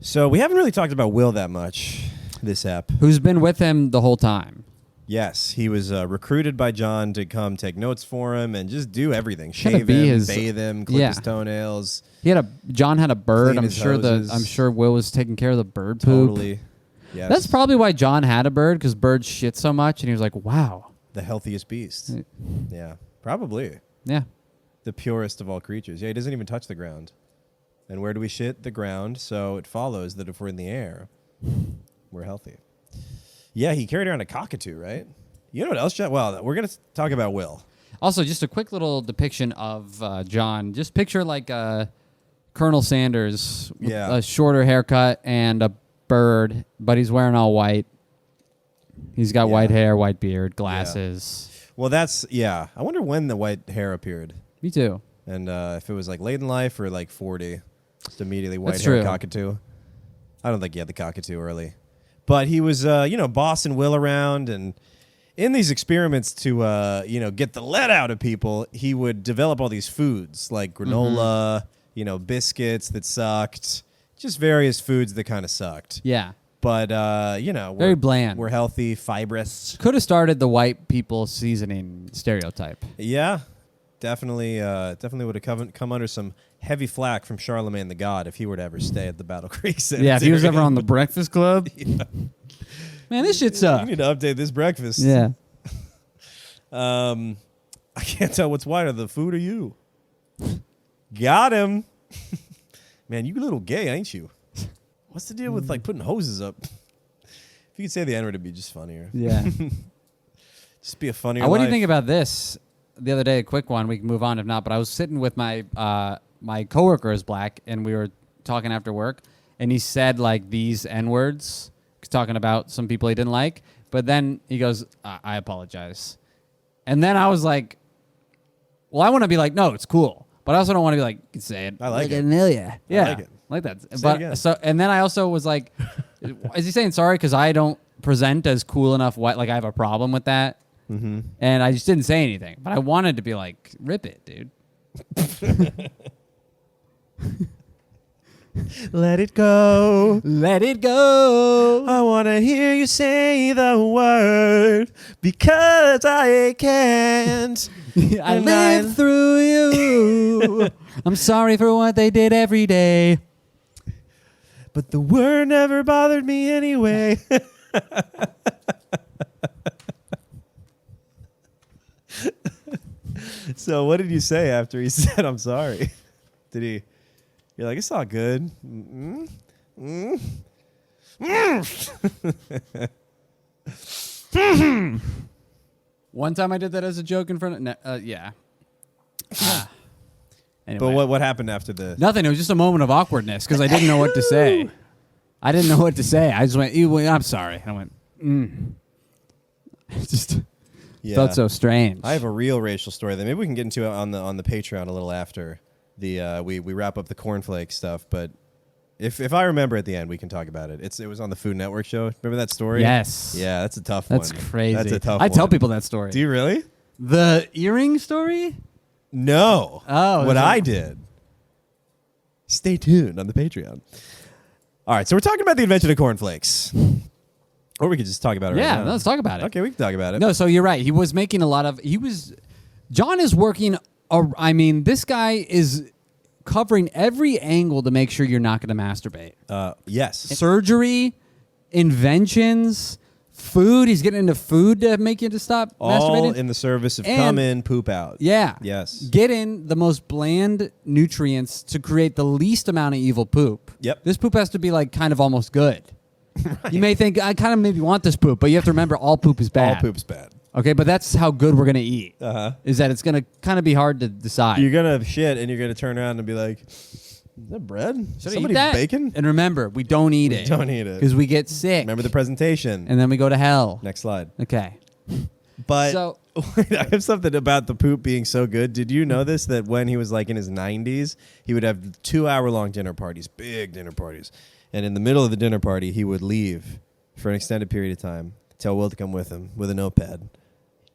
[SPEAKER 1] So we haven't really talked about Will that much this ep.
[SPEAKER 2] Who's been with him the whole time.
[SPEAKER 1] Yes, he was recruited by John to come take notes for him and just do everything.
[SPEAKER 2] Kinda
[SPEAKER 1] Shave
[SPEAKER 2] be
[SPEAKER 1] him,
[SPEAKER 2] his-
[SPEAKER 1] bathe him, clip
[SPEAKER 2] yeah.
[SPEAKER 1] his toenails.
[SPEAKER 2] John had a bird.
[SPEAKER 1] Clean
[SPEAKER 2] I'm
[SPEAKER 1] his
[SPEAKER 2] sure
[SPEAKER 1] hoses.
[SPEAKER 2] I'm sure Will was taking care of the bird poop.
[SPEAKER 1] Totally. Yes.
[SPEAKER 2] That's probably why John had a bird, because birds shit so much, and he was like, "Wow,
[SPEAKER 1] the healthiest beast. Yeah, probably.
[SPEAKER 2] yeah,
[SPEAKER 1] The purest of all creatures. Yeah, he doesn't even touch the ground. And where do we shit? The ground. So it follows that if we're in the air, we're healthy. Yeah, he carried around a cockatoo, right? You know what else, John? Well, we're going to talk about Will.
[SPEAKER 2] Also, just a quick little depiction of John. Just picture like Colonel Sanders with a shorter haircut and a bird, but he's wearing all white. He's got white hair, white beard, glasses.
[SPEAKER 1] Yeah. Well, I wonder when the white hair appeared.
[SPEAKER 2] Me too.
[SPEAKER 1] And if it was like late in life or like 40, just immediately white
[SPEAKER 2] That's
[SPEAKER 1] hair
[SPEAKER 2] true.
[SPEAKER 1] cockatoo. I don't think he had the cockatoo early. But he was, bossing Will around, and in these experiments to, get the lead out of people, he would develop all these foods like granola, biscuits that sucked, just various foods that kind of sucked.
[SPEAKER 2] Yeah.
[SPEAKER 1] But,
[SPEAKER 2] very bland.
[SPEAKER 1] We're healthy, fibrous.
[SPEAKER 2] Could have started the white people seasoning stereotype.
[SPEAKER 1] Yeah, definitely would have come under some heavy flack from Charlemagne the God if he were to ever stay at the Battle Creek Sanitarium.
[SPEAKER 2] Yeah, if he was ever on the Breakfast Club.
[SPEAKER 1] Yeah.
[SPEAKER 2] Man, this shit sucks.
[SPEAKER 1] You need to update this breakfast.
[SPEAKER 2] Yeah.
[SPEAKER 1] I can't tell what's whiter, the food or you. Got him. Man, you a little gay, ain't you? What's the deal with like putting hoses up? If you could say the N-word, it'd be just funnier.
[SPEAKER 2] Yeah.
[SPEAKER 1] Just be a funnier
[SPEAKER 2] What do you
[SPEAKER 1] life.
[SPEAKER 2] think about this? The other day, a quick one. We can move on if not. But I was sitting with my my coworker is black, and we were talking after work, and he said like these N-words, talking about some people he didn't like. But then he goes, I apologize. And then I was like, well, I want to be like, no, it's cool. But I also don't want to be like, you can say it.
[SPEAKER 1] I like it.
[SPEAKER 2] Yeah.
[SPEAKER 1] I like it.
[SPEAKER 2] Like that.
[SPEAKER 1] Say it
[SPEAKER 2] But
[SPEAKER 1] again.
[SPEAKER 2] so, and then I also was like, is he saying sorry because I don't present as cool enough? Like I have a problem with that.
[SPEAKER 1] Mm-hmm.
[SPEAKER 2] And I just didn't say anything. But I wanted to be like, rip it, dude.
[SPEAKER 1] Let it go.
[SPEAKER 2] Let it go.
[SPEAKER 1] I want to hear you say the word because I can't.
[SPEAKER 2] I
[SPEAKER 1] And
[SPEAKER 2] live through you. I'm sorry for what they did every day.
[SPEAKER 1] But the word never bothered me anyway. So what did you say after he said, I'm sorry? Did he... You're like, it's all good. Mm-mm. Mm. Mm.
[SPEAKER 2] One time I did that as a joke in front of... yeah. Anyway.
[SPEAKER 1] But what happened after the...
[SPEAKER 2] Nothing. It was just a moment of awkwardness because I didn't know what to say. I didn't know what to say. I just went, I'm sorry. And I went, It just felt so strange.
[SPEAKER 1] I have a real racial story that maybe we can get into on the Patreon a little after the we wrap up the cornflake stuff. But if I remember at the end, we can talk about it. It was on the Food Network show. Remember that story?
[SPEAKER 2] Yes.
[SPEAKER 1] Yeah, that's a tough
[SPEAKER 2] That's
[SPEAKER 1] one.
[SPEAKER 2] crazy.
[SPEAKER 1] That's a tough
[SPEAKER 2] I
[SPEAKER 1] one.
[SPEAKER 2] tell people that story.
[SPEAKER 1] Do you really?
[SPEAKER 2] The earring story?
[SPEAKER 1] No.
[SPEAKER 2] Oh.
[SPEAKER 1] What I did. Stay tuned on the Patreon. All right, so we're talking about the invention of cornflakes. Or we could just talk about it right now.
[SPEAKER 2] Yeah, let's talk about it.
[SPEAKER 1] Okay, we can talk about it.
[SPEAKER 2] No, so you're right. He was making a lot of... John is working... this guy is covering every angle to make sure you're not going to masturbate.
[SPEAKER 1] Yes.
[SPEAKER 2] Surgery, inventions, food. He's getting into food to make you to stop
[SPEAKER 1] All
[SPEAKER 2] masturbating.
[SPEAKER 1] in the service of
[SPEAKER 2] And-
[SPEAKER 1] come in, poop out.
[SPEAKER 2] Yeah.
[SPEAKER 1] Yes.
[SPEAKER 2] Get in the most bland nutrients to create the least amount of evil poop.
[SPEAKER 1] Yep.
[SPEAKER 2] This poop has to be like kind of almost good. Right. You may think, I kind of maybe want this poop, but you have to remember all poop is bad.
[SPEAKER 1] All poop's bad.
[SPEAKER 2] Okay, but that's how good we're going to eat.
[SPEAKER 1] Uh-huh.
[SPEAKER 2] Is that it's going to kind of be hard to decide.
[SPEAKER 1] You're going to shit and you're going to turn around and be like, is that bread?
[SPEAKER 2] Should I
[SPEAKER 1] Somebody
[SPEAKER 2] eat that?
[SPEAKER 1] bacon?
[SPEAKER 2] And remember, we don't eat it.
[SPEAKER 1] Don't eat it.
[SPEAKER 2] Because we get sick.
[SPEAKER 1] Remember the presentation.
[SPEAKER 2] And then we go to hell.
[SPEAKER 1] Next slide.
[SPEAKER 2] Okay.
[SPEAKER 1] But
[SPEAKER 2] So-
[SPEAKER 1] wait, I have something about the poop being so good. Did you know this, that when he was like in his 90s, he would have 2-hour-long dinner parties, big dinner parties. And in the middle of the dinner party, he would leave for an extended period of time, tell Will to come with him with a notepad,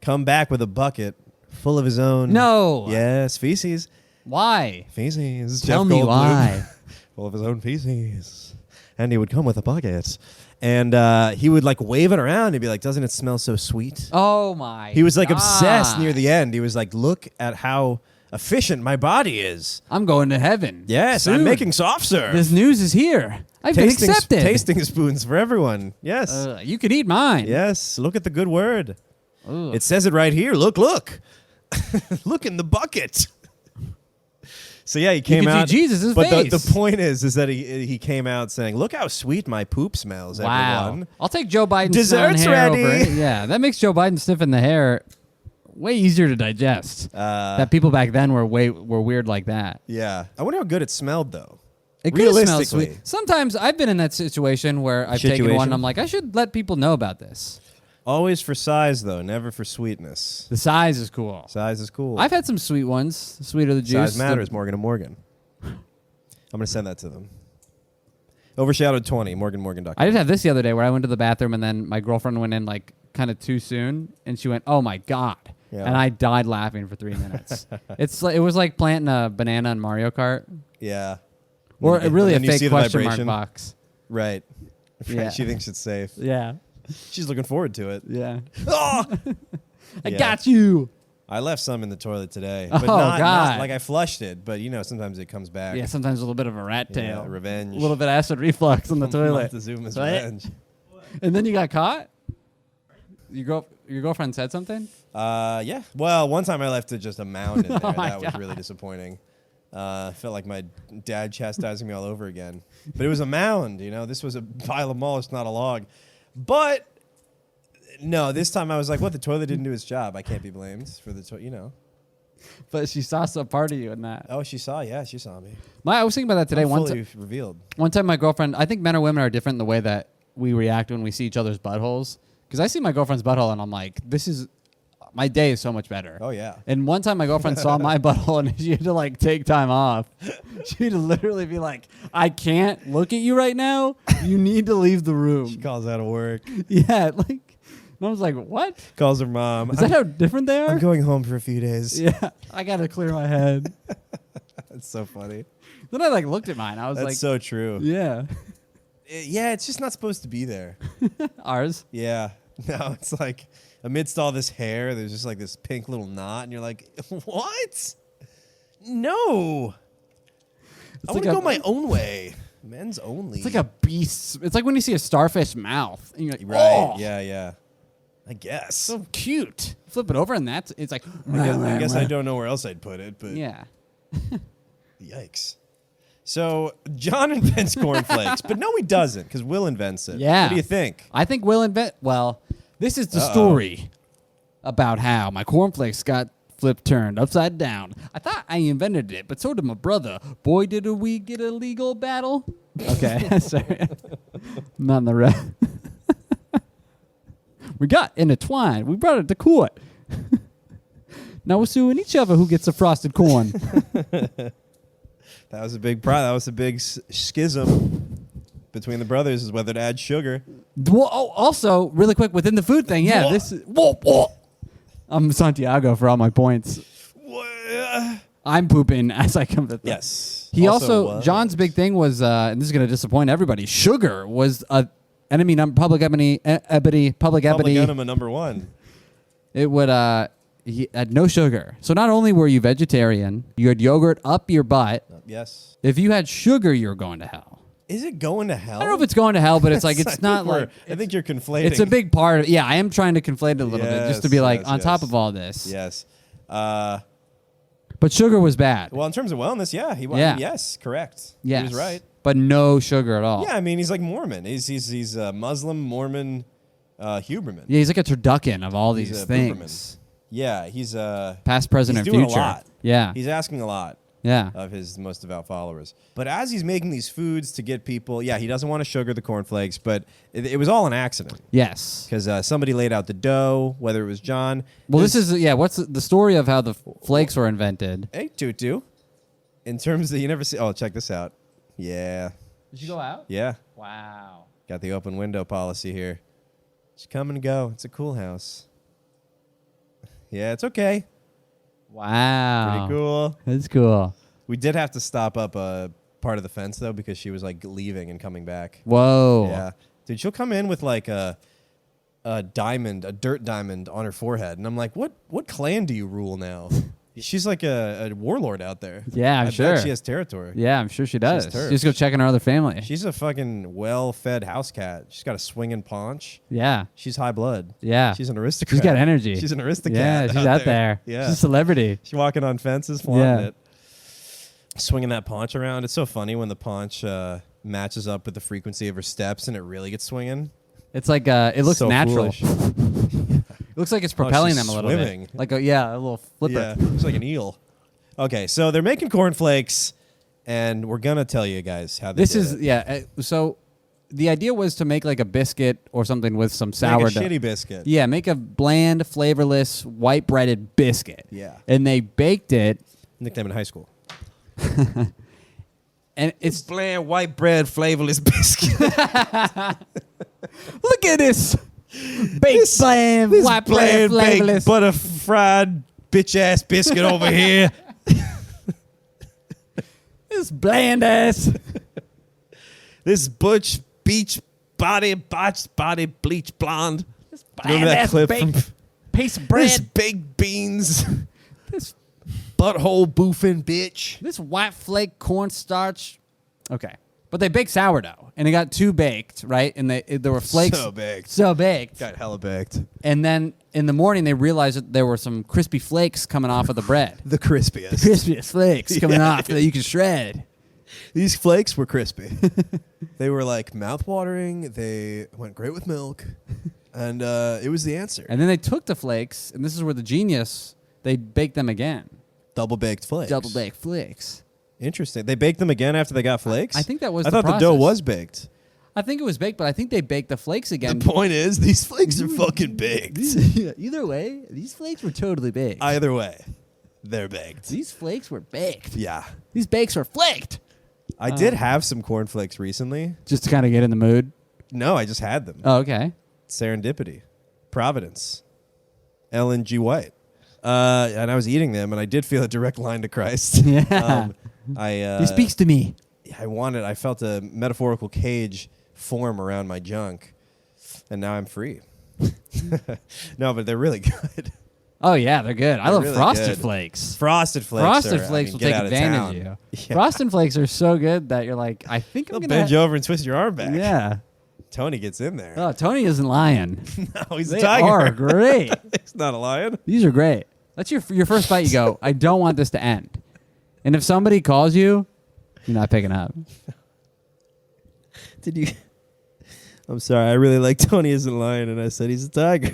[SPEAKER 1] come back with a bucket full of his own.
[SPEAKER 2] No.
[SPEAKER 1] Yes, feces.
[SPEAKER 2] Why?
[SPEAKER 1] Feces.
[SPEAKER 2] Tell
[SPEAKER 1] Jeff
[SPEAKER 2] me
[SPEAKER 1] Goldblum.
[SPEAKER 2] why.
[SPEAKER 1] Full of his own feces. And he would come with a bucket. And he would like wave it around and be like, doesn't it smell so sweet?
[SPEAKER 2] Oh, my
[SPEAKER 1] He was like
[SPEAKER 2] God.
[SPEAKER 1] obsessed near the end. He was like, look at how efficient my body is.
[SPEAKER 2] I'm going to heaven.
[SPEAKER 1] Yes,
[SPEAKER 2] soon.
[SPEAKER 1] I'm making soft serve.
[SPEAKER 2] This news is here. I've been accepted.
[SPEAKER 1] Tasting spoons for everyone. Yes.
[SPEAKER 2] You can eat mine.
[SPEAKER 1] Yes. Look at the good word.
[SPEAKER 2] Ugh.
[SPEAKER 1] It says it right here. Look. Look in the bucket. So yeah, he came
[SPEAKER 2] you can
[SPEAKER 1] out.
[SPEAKER 2] see Jesus'
[SPEAKER 1] but
[SPEAKER 2] face.
[SPEAKER 1] the point is that he came out saying, "Look how sweet my poop smells,
[SPEAKER 2] Wow.
[SPEAKER 1] everyone."
[SPEAKER 2] I'll take Joe Biden
[SPEAKER 1] Dessert's
[SPEAKER 2] smelling hair
[SPEAKER 1] ready.
[SPEAKER 2] over it. Yeah, that makes Joe Biden sniffing the hair way easier to digest. That people back then were weird like that.
[SPEAKER 1] Yeah, I wonder how good it smelled though.
[SPEAKER 2] It could smell
[SPEAKER 1] Realistically.
[SPEAKER 2] sweet. Sometimes I've been in that situation where I've taken one and I'm like, I should let people know about this.
[SPEAKER 1] Always for size though, never for sweetness.
[SPEAKER 2] The size is cool.
[SPEAKER 1] Size is cool.
[SPEAKER 2] I've had some sweet ones. Sweeter the juice.
[SPEAKER 1] Size matters, Morgan and Morgan. I'm gonna send that to them. Overshadowed 20, morganmorgan.com.
[SPEAKER 2] I did have this the other day where I went to the bathroom and then my girlfriend went in like kind of too soon and she went, "Oh my God."
[SPEAKER 1] Yeah.
[SPEAKER 2] And I died laughing for 3 minutes. It was like planting a banana in Mario Kart.
[SPEAKER 1] Yeah.
[SPEAKER 2] Or
[SPEAKER 1] And
[SPEAKER 2] really a
[SPEAKER 1] then you see
[SPEAKER 2] fake
[SPEAKER 1] the
[SPEAKER 2] question mark
[SPEAKER 1] vibration.
[SPEAKER 2] box.
[SPEAKER 1] Right.
[SPEAKER 2] Yeah.
[SPEAKER 1] She thinks it's safe.
[SPEAKER 2] Yeah.
[SPEAKER 1] She's looking forward to it.
[SPEAKER 2] Yeah.
[SPEAKER 1] Oh!
[SPEAKER 2] I
[SPEAKER 1] Yeah.
[SPEAKER 2] got you.
[SPEAKER 1] I left some in the toilet today.
[SPEAKER 2] Oh,
[SPEAKER 1] But not
[SPEAKER 2] God.
[SPEAKER 1] like I flushed it, but sometimes it comes back.
[SPEAKER 2] Yeah, sometimes a little bit of a rat
[SPEAKER 1] Yeah,
[SPEAKER 2] tail.
[SPEAKER 1] revenge.
[SPEAKER 2] A little bit of acid reflux on the toilet.
[SPEAKER 1] Montezuma's
[SPEAKER 2] Right?
[SPEAKER 1] revenge.
[SPEAKER 2] And then you got caught? Your girlfriend said something?
[SPEAKER 1] Yeah. Well, one time I left just a mound in there.
[SPEAKER 2] Oh my
[SPEAKER 1] That was
[SPEAKER 2] God.
[SPEAKER 1] really disappointing. I felt like my dad chastising me all over again. But it was a mound, This was a pile of mulch, not a log. But no, this time I was like, what? The toilet didn't do its job. I can't be blamed for the toilet,
[SPEAKER 2] But she saw some part of you in that.
[SPEAKER 1] Oh, she saw me.
[SPEAKER 2] I was thinking about that today.
[SPEAKER 1] I'm
[SPEAKER 2] One
[SPEAKER 1] fully revealed.
[SPEAKER 2] One time my girlfriend, I think men or women are different in the way that we react when we see each other's buttholes. Because I see my girlfriend's butthole and I'm like, my day is so much better.
[SPEAKER 1] Oh, yeah.
[SPEAKER 2] And one time my girlfriend saw my butthole and she had to like take time off. She'd literally be like, I can't look at you right now. You need to leave the
[SPEAKER 1] She
[SPEAKER 2] room.
[SPEAKER 1] calls out of work.
[SPEAKER 2] Yeah. And I was like, what?
[SPEAKER 1] Calls her mom.
[SPEAKER 2] Is that how different they are?
[SPEAKER 1] I'm going home for a few days.
[SPEAKER 2] Yeah. I got to clear my head.
[SPEAKER 1] That's so funny.
[SPEAKER 2] Then I looked at mine. I was
[SPEAKER 1] That's
[SPEAKER 2] like,
[SPEAKER 1] so true.
[SPEAKER 2] yeah.
[SPEAKER 1] Yeah, it's just not supposed to be there.
[SPEAKER 2] Ours.
[SPEAKER 1] Yeah. No, it's like amidst all this hair, there's just like this pink little knot, and you're like, what? No. I want to go my own way. Men's only.
[SPEAKER 2] It's like a beast. It's like when you see a starfish mouth. And you're like,
[SPEAKER 1] Right.
[SPEAKER 2] oh,
[SPEAKER 1] Yeah. I guess.
[SPEAKER 2] so cute. Flip it over and it's like,
[SPEAKER 1] I guess I don't know where else I'd put it, but
[SPEAKER 2] yeah.
[SPEAKER 1] yikes. So John invents cornflakes, but no, he doesn't, because Will invents it.
[SPEAKER 2] Yeah.
[SPEAKER 1] What do you think?
[SPEAKER 2] I think we'll invent. Well, this is the story about how my cornflakes got turned upside down. I thought I invented it, but so did my brother. Boy, did we get a legal battle. Okay, sorry. Not in the red. We got intertwined. We brought it to court. Now we're suing each other who gets the frosted corn.
[SPEAKER 1] That was a big schism between the brothers, is whether to add sugar.
[SPEAKER 2] Well, also, really quick, within the food thing, yeah, this is... I'm Santiago for all my points. I'm pooping as I come to that.
[SPEAKER 1] Yes.
[SPEAKER 2] He also John's big thing was, and this is going to disappoint everybody, sugar was a public enemy.
[SPEAKER 1] Public enema number one.
[SPEAKER 2] It would, he had no sugar. So not only were you vegetarian, you had yogurt up your butt.
[SPEAKER 1] Yes.
[SPEAKER 2] If you had sugar, you were going to hell.
[SPEAKER 1] Is it going to hell?
[SPEAKER 2] I don't know if it's going to hell, but it's like, it's not like...
[SPEAKER 1] I think you're conflating.
[SPEAKER 2] It's a big part of... Yeah, I am trying to conflate it a little bit just to be like, on top of all this.
[SPEAKER 1] Yes.
[SPEAKER 2] But sugar was bad.
[SPEAKER 1] Well, in terms of wellness, yeah. Yes, correct.
[SPEAKER 2] Yes.
[SPEAKER 1] He was right.
[SPEAKER 2] But no sugar at all.
[SPEAKER 1] Yeah, I mean, he's like Mormon. He's a Muslim, Mormon, Huberman.
[SPEAKER 2] Yeah, he's like a turducken of all
[SPEAKER 1] He's
[SPEAKER 2] these
[SPEAKER 1] a
[SPEAKER 2] things.
[SPEAKER 1] Yeah, he's
[SPEAKER 2] Past, present,
[SPEAKER 1] he's
[SPEAKER 2] and
[SPEAKER 1] doing
[SPEAKER 2] future.
[SPEAKER 1] a lot.
[SPEAKER 2] Yeah.
[SPEAKER 1] He's asking a lot.
[SPEAKER 2] Yeah.
[SPEAKER 1] Of his most devout followers. But as he's making these foods to get people, he doesn't want to sugar the cornflakes, but it was all an accident.
[SPEAKER 2] Yes.
[SPEAKER 1] Because somebody laid out the dough, whether it was John.
[SPEAKER 2] Well, this is, what's the story of how the flakes were invented?
[SPEAKER 1] Hey, Tutu. In terms of, you never see, check this out. Yeah.
[SPEAKER 2] Did you go out?
[SPEAKER 1] Yeah.
[SPEAKER 2] Wow.
[SPEAKER 1] Got the open window policy here. Just come and go. It's a cool house. Yeah, it's okay.
[SPEAKER 2] Wow.
[SPEAKER 1] Pretty cool.
[SPEAKER 2] That's cool.
[SPEAKER 1] We did have to stop up a part of the fence, though, because she was, like, leaving and coming back.
[SPEAKER 2] Whoa.
[SPEAKER 1] Yeah. Dude, she'll come in with, like, a diamond, a dirt diamond on her forehead. And I'm like, what clan do you rule now? She's like a warlord out there.
[SPEAKER 2] Yeah, I'm
[SPEAKER 1] I
[SPEAKER 2] sure.
[SPEAKER 1] bet she has territory.
[SPEAKER 2] Yeah, I'm sure she does.
[SPEAKER 1] turf.
[SPEAKER 2] Just go check on her other family.
[SPEAKER 1] She's a fucking well-fed house cat. She's got a swinging paunch.
[SPEAKER 2] Yeah.
[SPEAKER 1] She's high blood.
[SPEAKER 2] Yeah.
[SPEAKER 1] She's an aristocrat.
[SPEAKER 2] She's got energy.
[SPEAKER 1] She's an aristocrat.
[SPEAKER 2] Yeah, she's out there.
[SPEAKER 1] Yeah.
[SPEAKER 2] She's a celebrity.
[SPEAKER 1] She's walking on fences, flaunting it. swinging that paunch around. It's so funny when the paunch matches up with the frequency of her steps and it really gets swinging.
[SPEAKER 2] It's like it looks
[SPEAKER 1] So
[SPEAKER 2] natural.
[SPEAKER 1] foolish.
[SPEAKER 2] It looks like it's propelling
[SPEAKER 1] she's
[SPEAKER 2] them a little
[SPEAKER 1] swimming.
[SPEAKER 2] bit. Like a little flipper.
[SPEAKER 1] Yeah, looks like an eel. Okay, so they're making cornflakes, and we're gonna tell you guys how they
[SPEAKER 2] This
[SPEAKER 1] did
[SPEAKER 2] is
[SPEAKER 1] it.
[SPEAKER 2] so the idea was to make like a biscuit or something with some sourdough.
[SPEAKER 1] Make a shitty biscuit.
[SPEAKER 2] Yeah, make a bland, flavorless, white breaded biscuit.
[SPEAKER 1] Yeah.
[SPEAKER 2] And they baked it,
[SPEAKER 1] Nickname in high school.
[SPEAKER 2] and it's
[SPEAKER 1] Bland white bread flavorless biscuit.
[SPEAKER 2] look at this baked bland,
[SPEAKER 1] This
[SPEAKER 2] white bread,
[SPEAKER 1] bland baked
[SPEAKER 2] flavorless.
[SPEAKER 1] butter fried bitch ass biscuit over here.
[SPEAKER 2] This bland ass.
[SPEAKER 1] This butch beach botched body bleach blonde.
[SPEAKER 2] This
[SPEAKER 1] Remember that clip from
[SPEAKER 2] piece of
[SPEAKER 1] This
[SPEAKER 2] bread.
[SPEAKER 1] baked beans
[SPEAKER 2] This
[SPEAKER 1] butthole boofing bitch.
[SPEAKER 2] this white flake cornstarch. Okay. But they baked sourdough, and it got too baked, right? And there were flakes.
[SPEAKER 1] So baked.
[SPEAKER 2] So baked.
[SPEAKER 1] Got hella baked.
[SPEAKER 2] And then in the morning, they realized that there were some crispy flakes coming off of the bread.
[SPEAKER 1] The crispiest.
[SPEAKER 2] Crispiest flakes coming
[SPEAKER 1] Yeah.
[SPEAKER 2] off that you can shred.
[SPEAKER 1] These flakes were crispy. They were like mouth-watering. They went great with milk. And it was the answer.
[SPEAKER 2] And then they took the flakes, and this is where the genius, they baked them again.
[SPEAKER 1] Double-baked flakes.
[SPEAKER 2] Double baked flakes.
[SPEAKER 1] Interesting. They baked them again after they got flakes?
[SPEAKER 2] I think that was
[SPEAKER 1] I
[SPEAKER 2] the
[SPEAKER 1] thought the dough
[SPEAKER 2] process.
[SPEAKER 1] was baked.
[SPEAKER 2] I think it was baked, but I think they baked the flakes again.
[SPEAKER 1] The point is, these flakes are fucking baked.
[SPEAKER 2] Either way, these flakes were totally baked.
[SPEAKER 1] Either way, they're baked.
[SPEAKER 2] These flakes were baked.
[SPEAKER 1] Yeah.
[SPEAKER 2] These bakes were flaked.
[SPEAKER 1] I did have some cornflakes recently.
[SPEAKER 2] Just to kind of get in the mood.
[SPEAKER 1] No, I just had them.
[SPEAKER 2] Oh, okay.
[SPEAKER 1] Serendipity. Providence. Ellen G. White. And I was eating them, and I did feel a direct line to Christ.
[SPEAKER 2] Yeah.
[SPEAKER 1] He
[SPEAKER 2] He speaks to me.
[SPEAKER 1] I felt a metaphorical cage form around my junk, and now I'm free. No, but they're really good.
[SPEAKER 2] Oh, yeah, they're good. I love
[SPEAKER 1] really
[SPEAKER 2] Frosted
[SPEAKER 1] good.
[SPEAKER 2] Flakes.
[SPEAKER 1] Frosted Flakes.
[SPEAKER 2] Frosted
[SPEAKER 1] are,
[SPEAKER 2] Flakes
[SPEAKER 1] I mean,
[SPEAKER 2] will
[SPEAKER 1] get
[SPEAKER 2] take
[SPEAKER 1] out of
[SPEAKER 2] advantage
[SPEAKER 1] town.
[SPEAKER 2] of you.
[SPEAKER 1] Yeah.
[SPEAKER 2] Frosted Flakes are so good that you're like, I think I'm
[SPEAKER 1] They'll
[SPEAKER 2] going
[SPEAKER 1] bend you over and twist your arm back.
[SPEAKER 2] Yeah.
[SPEAKER 1] Tony gets in there.
[SPEAKER 2] Oh, Tony isn't lying.
[SPEAKER 1] No, he's
[SPEAKER 2] They
[SPEAKER 1] a tiger.
[SPEAKER 2] are great.
[SPEAKER 1] He's not a lion.
[SPEAKER 2] These are great. That's your first bite. You go, I don't want this to end. And if somebody calls you, you're not picking up.
[SPEAKER 1] Did you? I'm sorry. I really like Tony isn't a lion, and I said he's a tiger.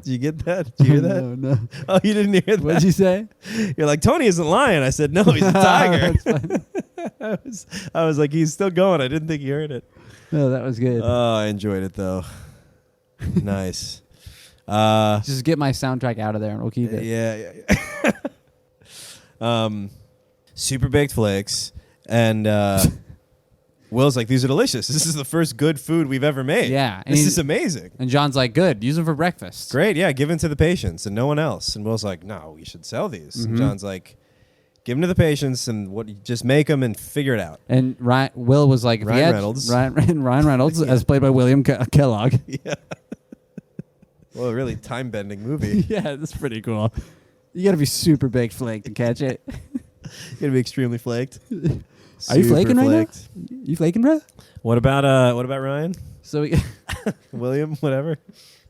[SPEAKER 1] Did you get that? Did you hear that?
[SPEAKER 2] No.
[SPEAKER 1] Oh, you didn't hear that?
[SPEAKER 2] What'd you say?
[SPEAKER 1] You're like, Tony isn't lying. I said, no, he's a tiger. I was like, he's still going. I didn't think he heard it.
[SPEAKER 2] No, that was good.
[SPEAKER 1] Oh, I enjoyed it, though. Nice.
[SPEAKER 2] Just get my soundtrack out of there and we'll keep it.
[SPEAKER 1] Yeah. Super baked flakes. And Will's like, these are delicious. This is the first good food we've ever made.
[SPEAKER 2] Yeah, and
[SPEAKER 1] This is amazing.
[SPEAKER 2] And John's like, good. Use them for breakfast.
[SPEAKER 1] Great, yeah, give them to the patients and no one else. And Will's like, no, we should sell these.
[SPEAKER 2] Mm-hmm.
[SPEAKER 1] And John's like, give them to the patients and just make them and figure it out.
[SPEAKER 2] And Will was like, if
[SPEAKER 1] Ryan
[SPEAKER 2] he had
[SPEAKER 1] Reynolds.
[SPEAKER 2] Ryan Reynolds, as played by William Kellogg.
[SPEAKER 1] Yeah. Well, a really time-bending movie.
[SPEAKER 2] Yeah, that's pretty cool. You got to be super baked flake to catch it.
[SPEAKER 1] You're gonna be extremely flaked.
[SPEAKER 2] Are you
[SPEAKER 1] Super
[SPEAKER 2] flaking right
[SPEAKER 1] flaked.
[SPEAKER 2] now? You flaking, bro?
[SPEAKER 1] What about Ryan?
[SPEAKER 2] So
[SPEAKER 1] William, whatever.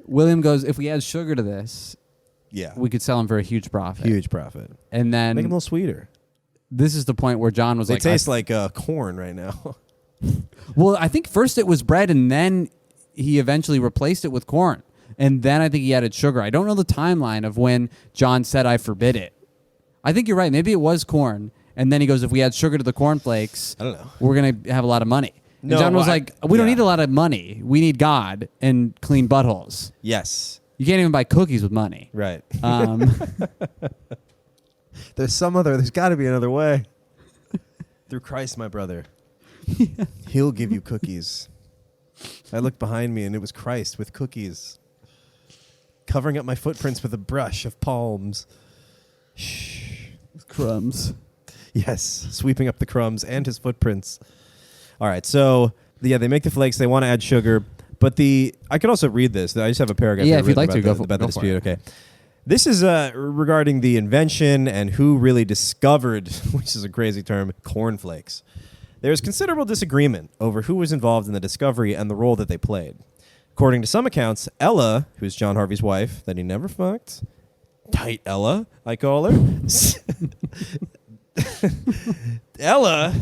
[SPEAKER 2] William goes, if we add sugar to this,
[SPEAKER 1] Yeah.
[SPEAKER 2] we could sell them for a huge profit.
[SPEAKER 1] Huge profit.
[SPEAKER 2] And then
[SPEAKER 1] Make them a little sweeter.
[SPEAKER 2] this is the point where John was
[SPEAKER 1] They
[SPEAKER 2] like,
[SPEAKER 1] taste like corn right now.
[SPEAKER 2] well, I think first it was bread, and then he eventually replaced it with corn. And then I think he added sugar. I don't know the timeline of when John said, I forbid it. I think you're right. Maybe it was corn. And then he goes, if we add sugar to the cornflakes,
[SPEAKER 1] I don't know.
[SPEAKER 2] we're going to have a lot of money.
[SPEAKER 1] No,
[SPEAKER 2] and John was
[SPEAKER 1] I-
[SPEAKER 2] like, we don't
[SPEAKER 1] yeah.
[SPEAKER 2] need a lot of money. We need God and clean buttholes.
[SPEAKER 1] Yes.
[SPEAKER 2] You can't even buy cookies with money.
[SPEAKER 1] Right. There's got to be another way. Through Christ, my brother. He'll give you cookies. I looked behind me and it was Christ with cookies. Covering up my footprints with a brush of palms. Shh.
[SPEAKER 2] Crumbs.
[SPEAKER 1] Yes, sweeping up the crumbs and his footprints. All right, so yeah, they make the flakes. They want to add sugar, but I could also read this. I just have a paragraph.
[SPEAKER 2] Yeah,
[SPEAKER 1] here
[SPEAKER 2] if you'd
[SPEAKER 1] written
[SPEAKER 2] like to,
[SPEAKER 1] about
[SPEAKER 2] go
[SPEAKER 1] about the
[SPEAKER 2] for
[SPEAKER 1] dispute.
[SPEAKER 2] it.
[SPEAKER 1] Okay, this is regarding the invention and who really discovered, which is a crazy term, cornflakes. There is considerable disagreement over who was involved in the discovery and the role that they played. According to some accounts, Ella, who's John Harvey's wife, that he never fucked, tight Ella, I call her. Ella,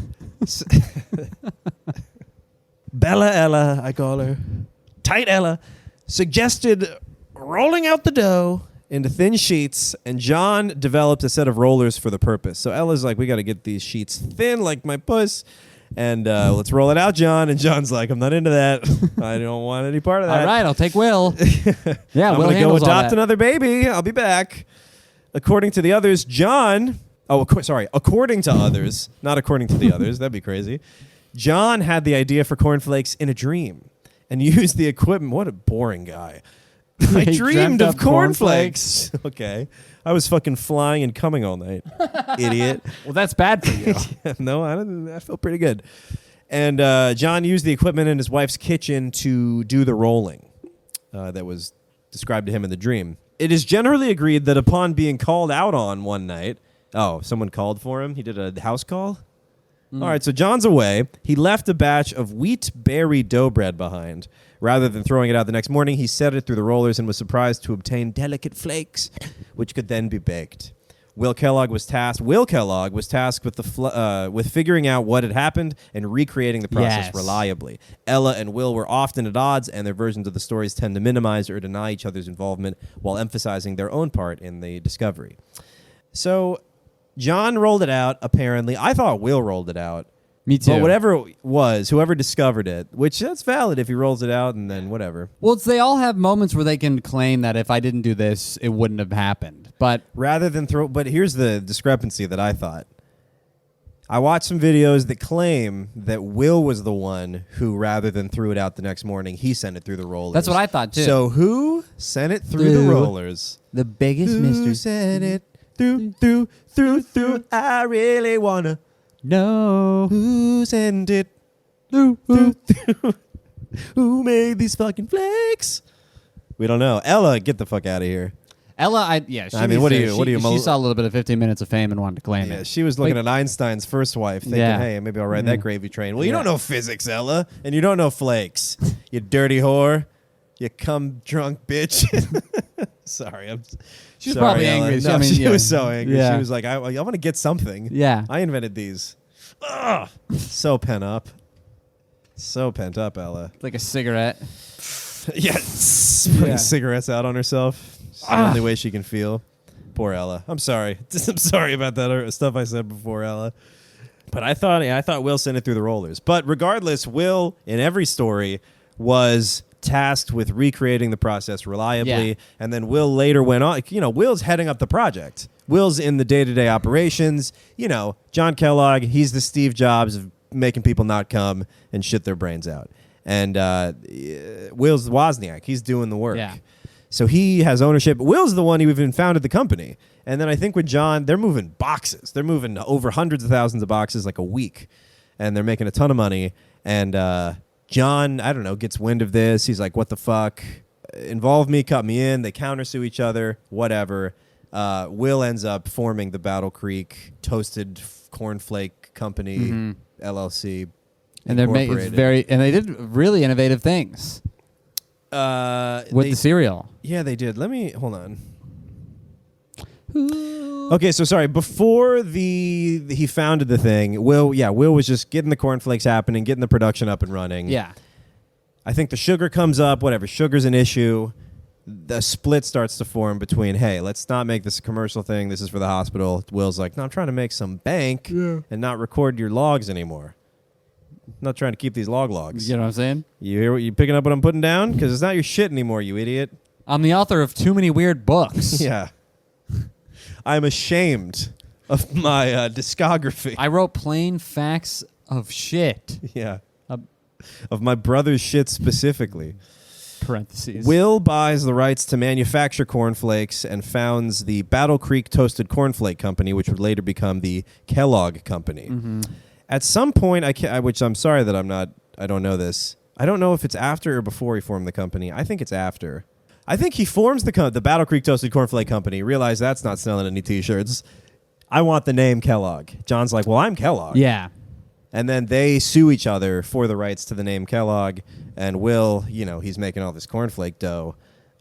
[SPEAKER 1] Bella Ella, I call her, Tight Ella, suggested rolling out the dough into thin sheets, and John developed a set of rollers for the purpose. So Ella's like, we got to get these sheets thin like my puss, and let's roll it out, John. And John's like, I'm not into that. I don't want any part of that.
[SPEAKER 2] All right, I'll take Will. Yeah,
[SPEAKER 1] I'm
[SPEAKER 2] Will
[SPEAKER 1] going to go
[SPEAKER 2] handles all
[SPEAKER 1] adopt
[SPEAKER 2] that.
[SPEAKER 1] another baby. I'll be back. According to the others, John... Oh, according to others, not according to the others. That'd be crazy. John had the idea for cornflakes in a dream and used the equipment. What a boring guy. I
[SPEAKER 2] He
[SPEAKER 1] dreamed
[SPEAKER 2] dreamt
[SPEAKER 1] of
[SPEAKER 2] up
[SPEAKER 1] cornflakes. Okay. I was fucking flying and coming all night. Idiot.
[SPEAKER 2] Well, that's bad for you.
[SPEAKER 1] No, I felt pretty good. And John used the equipment in his wife's kitchen to do the rolling that was described to him in the dream. It is generally agreed that upon being called out on one night, someone called for him. He did a house call. All right, so John's away. He left a batch of wheat berry dough bread behind. Rather than throwing it out the next morning, he set it through the rollers and was surprised to obtain delicate flakes, which could then be baked. Will Kellogg was tasked with figuring out what had happened and recreating the process
[SPEAKER 2] Yes.
[SPEAKER 1] reliably. Ella and Will were often at odds, and their versions of the stories tend to minimize or deny each other's involvement while emphasizing their own part in the discovery. So John rolled it out, apparently. I thought Will rolled it out.
[SPEAKER 2] Me too.
[SPEAKER 1] But whatever it was, whoever discovered it, which that's valid if he rolls it out and then whatever.
[SPEAKER 2] Well, they all have moments where they can claim that if I didn't do this, it wouldn't have happened. But
[SPEAKER 1] Rather than but here's the discrepancy that I thought. I watched some videos that claim that Will was the one who, rather than threw it out the next morning, he sent it through the rollers.
[SPEAKER 2] that's what I thought too.
[SPEAKER 1] So who sent it through the rollers?
[SPEAKER 2] the biggest
[SPEAKER 1] Who
[SPEAKER 2] mystery.
[SPEAKER 1] sent it through? I really wanna.
[SPEAKER 2] No.
[SPEAKER 1] Who sent it? Who made these fucking flakes? We don't know. Ella, get the fuck out of here.
[SPEAKER 2] Ella,
[SPEAKER 1] I mean, what do you?
[SPEAKER 2] She saw a little bit of 15 Minutes of Fame and wanted to claim
[SPEAKER 1] Yeah,
[SPEAKER 2] it.
[SPEAKER 1] she was looking at Einstein's first wife, thinking,
[SPEAKER 2] Yeah.
[SPEAKER 1] "Hey, maybe I'll ride that gravy train." Well, you
[SPEAKER 2] Yeah.
[SPEAKER 1] don't know physics, Ella, and you don't know flakes. You dirty whore. You cum drunk bitch. Sorry,
[SPEAKER 2] She's
[SPEAKER 1] sorry,
[SPEAKER 2] probably
[SPEAKER 1] Ella.
[SPEAKER 2] angry.
[SPEAKER 1] No,
[SPEAKER 2] I mean,
[SPEAKER 1] she
[SPEAKER 2] yeah.
[SPEAKER 1] was so angry.
[SPEAKER 2] Yeah.
[SPEAKER 1] She was like, I want to get something.
[SPEAKER 2] Yeah.
[SPEAKER 1] I invented these. Ugh. So pent up. So pent up, Ella.
[SPEAKER 2] Like a cigarette.
[SPEAKER 1] Yeah, putting cigarettes out on herself. It's the only way she can feel. Poor Ella. I'm sorry. I'm sorry about that stuff I said before, Ella. But I thought Will sent it through the rollers. But regardless, Will, in every story, was tasked with recreating the process reliably.
[SPEAKER 2] Yeah.
[SPEAKER 1] And then Will later went on. Will's heading up the project. Will's in the day-to-day operations. John Kellogg, he's the Steve Jobs of making people not come and shit their brains out. And Will's the Wozniak. He's doing the work.
[SPEAKER 2] Yeah.
[SPEAKER 1] So he has ownership. Will's the one who even founded the company. And then I think with John, they're moving boxes. They're moving over hundreds of thousands of boxes like a week. And they're making a ton of money. And John, I don't know, gets wind of this. He's like, what the fuck? Involve me, cut me in. They countersue each other, whatever. Will ends up forming the Battle Creek Toasted Cornflake Company, LLC.
[SPEAKER 2] And they did really innovative things with the cereal.
[SPEAKER 1] Yeah, they did. Hold on. Okay, so sorry. Before he founded the thing, Will was just getting the cornflakes happening, getting the production up and running.
[SPEAKER 2] Yeah.
[SPEAKER 1] I think the sugar comes up, whatever. Sugar's an issue. The split starts to form between, hey, let's not make this a commercial thing. This is for the hospital. Will's like, no, I'm trying to make some bank and not record your logs anymore. I'm not trying to keep these logs.
[SPEAKER 2] You know what I'm saying?
[SPEAKER 1] You picking up what I'm putting down? Because it's not your shit anymore, you idiot.
[SPEAKER 2] I'm the author of too many weird books.
[SPEAKER 1] Yeah. I'm ashamed of my discography.
[SPEAKER 2] I wrote plain facts of shit.
[SPEAKER 1] Yeah. Of my brother's shit specifically.
[SPEAKER 2] Parentheses.
[SPEAKER 1] Will buys the rights to manufacture cornflakes and founds the Battle Creek Toasted Cornflake Company, which would later become the Kellogg Company. Mm-hmm. At some point, which I'm sorry that I don't know this. I don't know if it's after or before he formed the company. I think it's after. I think he forms the Battle Creek Toasted Cornflake Company, realize that's not selling any T-shirts. I want the name Kellogg. John's like, well, I'm Kellogg.
[SPEAKER 2] Yeah.
[SPEAKER 1] And then they sue each other for the rights to the name Kellogg. And Will, he's making all this cornflake dough.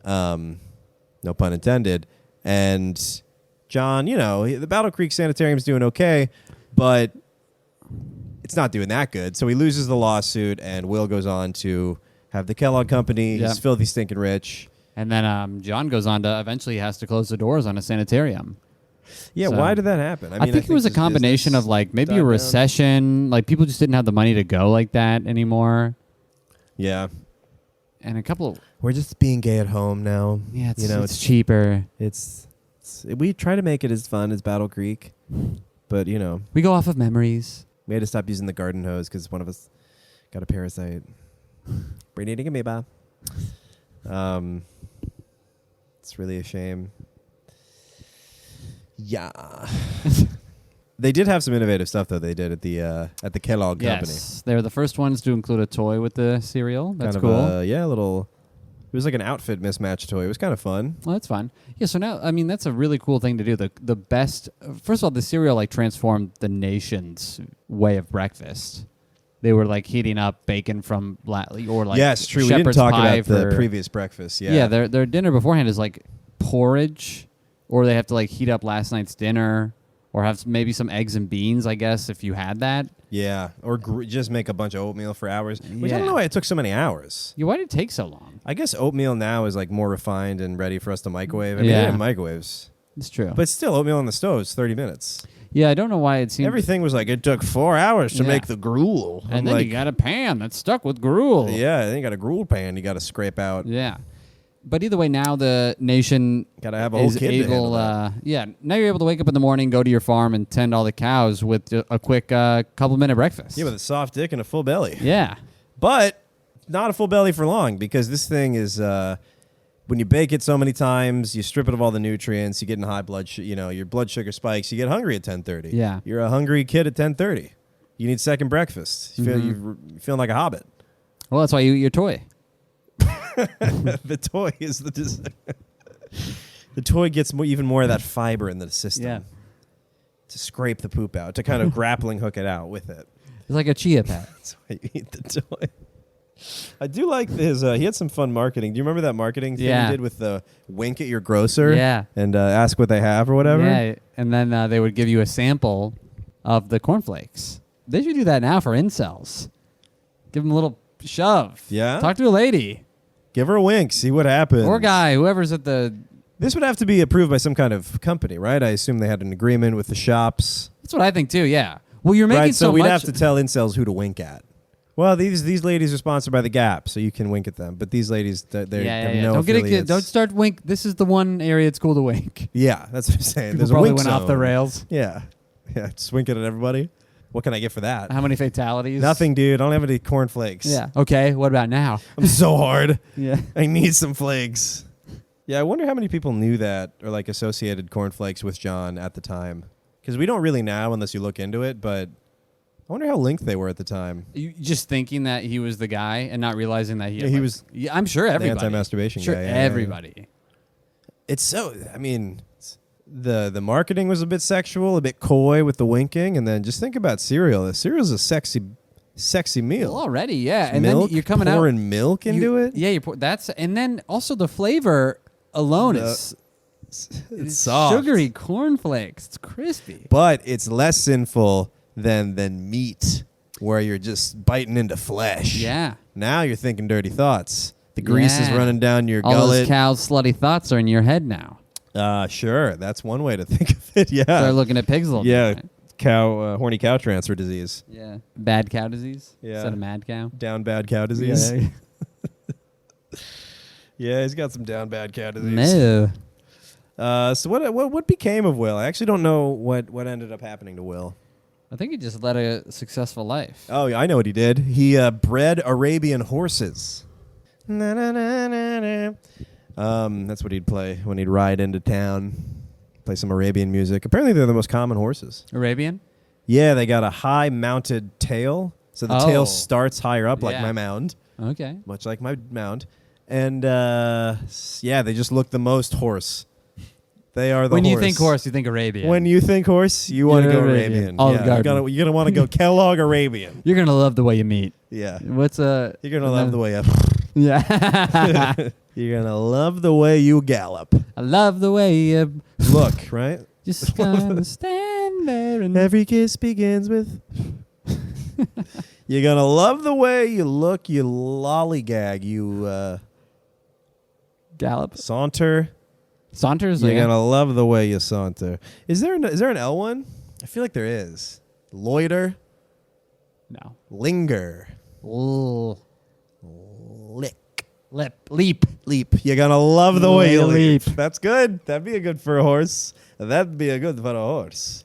[SPEAKER 1] No pun intended. And John, the Battle Creek Sanitarium's doing okay. But it's not doing that good. So he loses the lawsuit, and Will goes on to have the Kellogg Company.
[SPEAKER 2] Yep.
[SPEAKER 1] He's filthy, stinking rich.
[SPEAKER 2] And then John goes on to eventually he has to close the doors on a sanitarium.
[SPEAKER 1] Yeah,
[SPEAKER 2] So,
[SPEAKER 1] why did that happen?
[SPEAKER 2] I think it was a
[SPEAKER 1] his
[SPEAKER 2] combination
[SPEAKER 1] business
[SPEAKER 2] of like maybe
[SPEAKER 1] died
[SPEAKER 2] a
[SPEAKER 1] down.
[SPEAKER 2] recession. Like people just didn't have the money to go like that anymore.
[SPEAKER 1] Yeah.
[SPEAKER 2] And a couple of
[SPEAKER 1] We're just being gay at home now.
[SPEAKER 2] yeah, it's,
[SPEAKER 1] you know,
[SPEAKER 2] it's cheaper.
[SPEAKER 1] It's we try to make it as fun as Battle Creek, but you know,
[SPEAKER 2] We go off of memories.
[SPEAKER 1] we had to stop using the garden hose because one of us got a parasite. Breeding amoeba. It's really a shame. Yeah. They did have some innovative stuff though. They did at the Kellogg Company.
[SPEAKER 2] Yes, they were the first ones to include a toy with the cereal. That's
[SPEAKER 1] Kind
[SPEAKER 2] cool.
[SPEAKER 1] of a little. It was like an outfit mismatch toy. It was kind of fun.
[SPEAKER 2] Well, that's fun. Yeah, so now, I mean, that's a really cool thing to do. The best, first of all, the cereal like transformed the nation's way of breakfast. They were like heating up bacon from or like
[SPEAKER 1] yes, true. We didn't
[SPEAKER 2] shepherd's
[SPEAKER 1] talk
[SPEAKER 2] pie
[SPEAKER 1] about the
[SPEAKER 2] for-
[SPEAKER 1] previous breakfast. Yeah.
[SPEAKER 2] Yeah, their dinner beforehand is like porridge, or they have to like heat up last night's dinner, or have maybe some eggs and beans, I guess, if you had that.
[SPEAKER 1] Yeah, or just make a bunch of oatmeal for hours. Which I
[SPEAKER 2] Yeah.
[SPEAKER 1] don't know why it took so many hours.
[SPEAKER 2] Yeah, why did it take so long?
[SPEAKER 1] I guess oatmeal now is like more refined and ready for us to microwave. I mean,
[SPEAKER 2] Yeah.
[SPEAKER 1] they have microwaves,
[SPEAKER 2] It's true.
[SPEAKER 1] but still, oatmeal on the stove is 30 minutes.
[SPEAKER 2] yeah, I don't know why it seemed...
[SPEAKER 1] Everything was like it took 4 hours to
[SPEAKER 2] Yeah.
[SPEAKER 1] make the gruel.
[SPEAKER 2] And
[SPEAKER 1] I'm
[SPEAKER 2] then
[SPEAKER 1] like,
[SPEAKER 2] you got a pan that's stuck with gruel.
[SPEAKER 1] yeah, then you got a gruel pan you got to scrape out.
[SPEAKER 2] Yeah. But either way, now the nation
[SPEAKER 1] Got to have a whole
[SPEAKER 2] is
[SPEAKER 1] kid to handle
[SPEAKER 2] able,
[SPEAKER 1] that.
[SPEAKER 2] now you're able to wake up in the morning, go to your farm, and tend all the cows with a quick couple-minute breakfast.
[SPEAKER 1] Yeah, with a soft dick and a full belly.
[SPEAKER 2] Yeah.
[SPEAKER 1] But not a full belly for long because this thing is when you bake it so many times, you strip it of all the nutrients, you get in high blood your blood sugar spikes, you get hungry at 10:30.
[SPEAKER 2] Yeah.
[SPEAKER 1] You're a hungry kid at 10:30. You need second breakfast. You feel
[SPEAKER 2] Mm-hmm.
[SPEAKER 1] you feeling like a hobbit.
[SPEAKER 2] Well, that's why you eat your toy.
[SPEAKER 1] The toy is the toy gets even more of that fiber in the system.
[SPEAKER 2] Yeah.
[SPEAKER 1] To scrape the poop out, to kind of grappling hook it out with it.
[SPEAKER 2] It's like a chia pet.
[SPEAKER 1] That's why you eat the toy. I do like his. He had some fun marketing. Do you remember that marketing thing
[SPEAKER 2] Yeah.
[SPEAKER 1] he did with the wink at your grocer?
[SPEAKER 2] Yeah.
[SPEAKER 1] And ask what they have or whatever.
[SPEAKER 2] Yeah, and then they would give you a sample of the cornflakes. They should do that now for incels. Give them a little shove.
[SPEAKER 1] Yeah?
[SPEAKER 2] Talk to a lady
[SPEAKER 1] Give her a wink. See what happens.
[SPEAKER 2] or guy, whoever's at the...
[SPEAKER 1] This would have to be approved by some kind of company, right? I assume they had an agreement with the shops.
[SPEAKER 2] That's what I think too, yeah. Well, you're making
[SPEAKER 1] Right, so we'd
[SPEAKER 2] much...
[SPEAKER 1] have to tell incels who to wink at. Well, these ladies are sponsored by the Gap, so you can wink at them. But these ladies, they have no
[SPEAKER 2] Don't
[SPEAKER 1] affiliates.
[SPEAKER 2] don't start wink. This is the one area it's cool to wink.
[SPEAKER 1] Yeah, that's what I'm saying.
[SPEAKER 2] People
[SPEAKER 1] There's
[SPEAKER 2] probably
[SPEAKER 1] a wink
[SPEAKER 2] went off the
[SPEAKER 1] zone.
[SPEAKER 2] rails.
[SPEAKER 1] Yeah, just wink it at everybody. What can I get for that?
[SPEAKER 2] How many fatalities?
[SPEAKER 1] Nothing, dude. I don't have any cornflakes.
[SPEAKER 2] Yeah. Okay. What about now?
[SPEAKER 1] I'm so hard.
[SPEAKER 2] Yeah.
[SPEAKER 1] I need some flakes. Yeah, I wonder how many people knew that or like associated cornflakes with John at the time. Because we don't really now unless you look into it, but I wonder how linked they were at the time.
[SPEAKER 2] You just thinking that he was the guy and not realizing that
[SPEAKER 1] Yeah, he was
[SPEAKER 2] Yeah, I'm sure everybody.
[SPEAKER 1] the anti-masturbation
[SPEAKER 2] Sure,
[SPEAKER 1] guy. Yeah,
[SPEAKER 2] everybody.
[SPEAKER 1] It's so, I mean, the marketing was a bit sexual, a bit coy with the winking, and then just think about cereal. The cereal's a sexy meal.
[SPEAKER 2] Well, already, yeah. And
[SPEAKER 1] milk,
[SPEAKER 2] then you're coming out
[SPEAKER 1] pouring milk into it.
[SPEAKER 2] Yeah, that's and then also the flavor alone is
[SPEAKER 1] It's soft.
[SPEAKER 2] sugary cornflakes. It's crispy.
[SPEAKER 1] But it's less sinful than meat, where you're just biting into flesh.
[SPEAKER 2] Yeah.
[SPEAKER 1] Now you're thinking dirty thoughts. The grease is
[SPEAKER 2] Yeah.
[SPEAKER 1] running down your
[SPEAKER 2] All
[SPEAKER 1] gullet.
[SPEAKER 2] those cows' slutty thoughts are in your head now.
[SPEAKER 1] Sure, that's one way to think of it. Yeah.
[SPEAKER 2] Start looking at pigs a little
[SPEAKER 1] Yeah.
[SPEAKER 2] bit.
[SPEAKER 1] Cow, horny cow transfer disease.
[SPEAKER 2] Right? Yeah. Bad cow disease.
[SPEAKER 1] Yeah.
[SPEAKER 2] Instead of mad cow.
[SPEAKER 1] Down bad cow disease.
[SPEAKER 2] Yeah.
[SPEAKER 1] Yeah, he's got some down bad cow disease.
[SPEAKER 2] No.
[SPEAKER 1] So what became of Will? I actually don't know what ended up happening to Will.
[SPEAKER 2] I think he just led a successful life.
[SPEAKER 1] Oh, yeah, I know what he did. He bred Arabian horses. That's what he'd play when he'd ride into town. Play some Arabian music. Apparently, they're the most common horses.
[SPEAKER 2] Arabian?
[SPEAKER 1] Yeah, they got a high-mounted tail. So the
[SPEAKER 2] Oh.
[SPEAKER 1] tail starts higher up, like
[SPEAKER 2] Yeah.
[SPEAKER 1] my mound.
[SPEAKER 2] Okay.
[SPEAKER 1] Much like my mound. And, yeah, they just look the most horse. They are the
[SPEAKER 2] When
[SPEAKER 1] horse.
[SPEAKER 2] you think horse, you think Arabian.
[SPEAKER 1] When you think horse, you want to
[SPEAKER 2] You're
[SPEAKER 1] go
[SPEAKER 2] Arabian.
[SPEAKER 1] Arabian.
[SPEAKER 2] Olive
[SPEAKER 1] Yeah,
[SPEAKER 2] Garden.
[SPEAKER 1] you're gonna want to go Kellogg Arabian.
[SPEAKER 2] You're gonna love the way you meet.
[SPEAKER 1] Yeah.
[SPEAKER 2] What's
[SPEAKER 1] You're gonna love the way up.
[SPEAKER 2] Yeah.
[SPEAKER 1] You're gonna love the way you gallop.
[SPEAKER 2] I love the way you
[SPEAKER 1] Look, right?
[SPEAKER 2] just gonna stand there and
[SPEAKER 1] Every kiss begins with You're gonna love the way you look, you lollygag, you
[SPEAKER 2] Gallop.
[SPEAKER 1] saunter.
[SPEAKER 2] Saunters.
[SPEAKER 1] You're
[SPEAKER 2] Yeah.
[SPEAKER 1] gonna love the way you saunter. Is there an L one? I feel like there is. Loiter,
[SPEAKER 2] No.
[SPEAKER 1] linger,
[SPEAKER 2] Lick.
[SPEAKER 1] leap. You're gonna love the way you leap.
[SPEAKER 2] Leap.
[SPEAKER 1] That's good. That'd be a good for a horse. That'd be a good for a horse.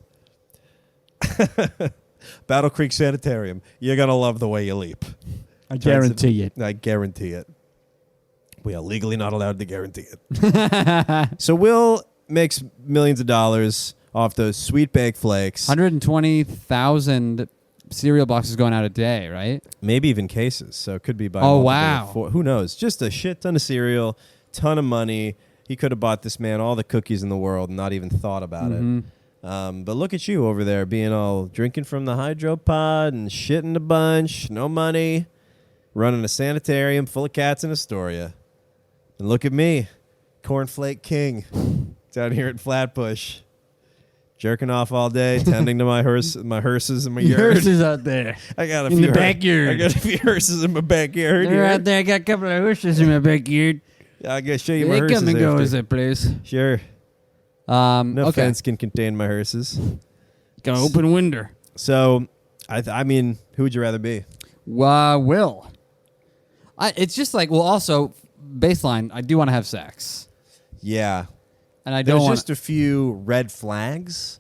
[SPEAKER 1] Battle Creek Sanitarium. You're gonna love the way you leap.
[SPEAKER 2] I guarantee it.
[SPEAKER 1] I guarantee it. We are legally not allowed to guarantee it. So Will makes millions of dollars off those sweet baked flakes.
[SPEAKER 2] 120,000 cereal boxes going out a day, right?
[SPEAKER 1] Maybe even cases. So it could be by
[SPEAKER 2] Oh,
[SPEAKER 1] multiple
[SPEAKER 2] wow.
[SPEAKER 1] of four. Who knows? Just a shit ton of cereal, ton of money. He could have bought this man all the cookies in the world and not even thought about it. But look at you over there being all drinking from the hydro pod and shitting a bunch, no money, running a sanitarium full of cats in Astoria. And look at me, cornflake king, down here at Flatbush, jerking off all day, tending to my hearses in my yard.
[SPEAKER 2] Hearses out there.
[SPEAKER 1] I got a
[SPEAKER 2] In
[SPEAKER 1] few
[SPEAKER 2] the backyard.
[SPEAKER 1] I got a few hearses in my backyard.
[SPEAKER 2] They're
[SPEAKER 1] here.
[SPEAKER 2] out there. I got a couple of horses in my backyard.
[SPEAKER 1] I gotta show you my
[SPEAKER 2] They
[SPEAKER 1] hearses.
[SPEAKER 2] come and go
[SPEAKER 1] after.
[SPEAKER 2] as they please.
[SPEAKER 1] Sure. No
[SPEAKER 2] Okay.
[SPEAKER 1] fence can contain my hearses.
[SPEAKER 2] Got an open window.
[SPEAKER 1] So, I mean, who would you rather be?
[SPEAKER 2] Will. It's just like, well, also, baseline, I do want to have sex.
[SPEAKER 1] Yeah.
[SPEAKER 2] And I
[SPEAKER 1] There's
[SPEAKER 2] don't want
[SPEAKER 1] just a few red flags,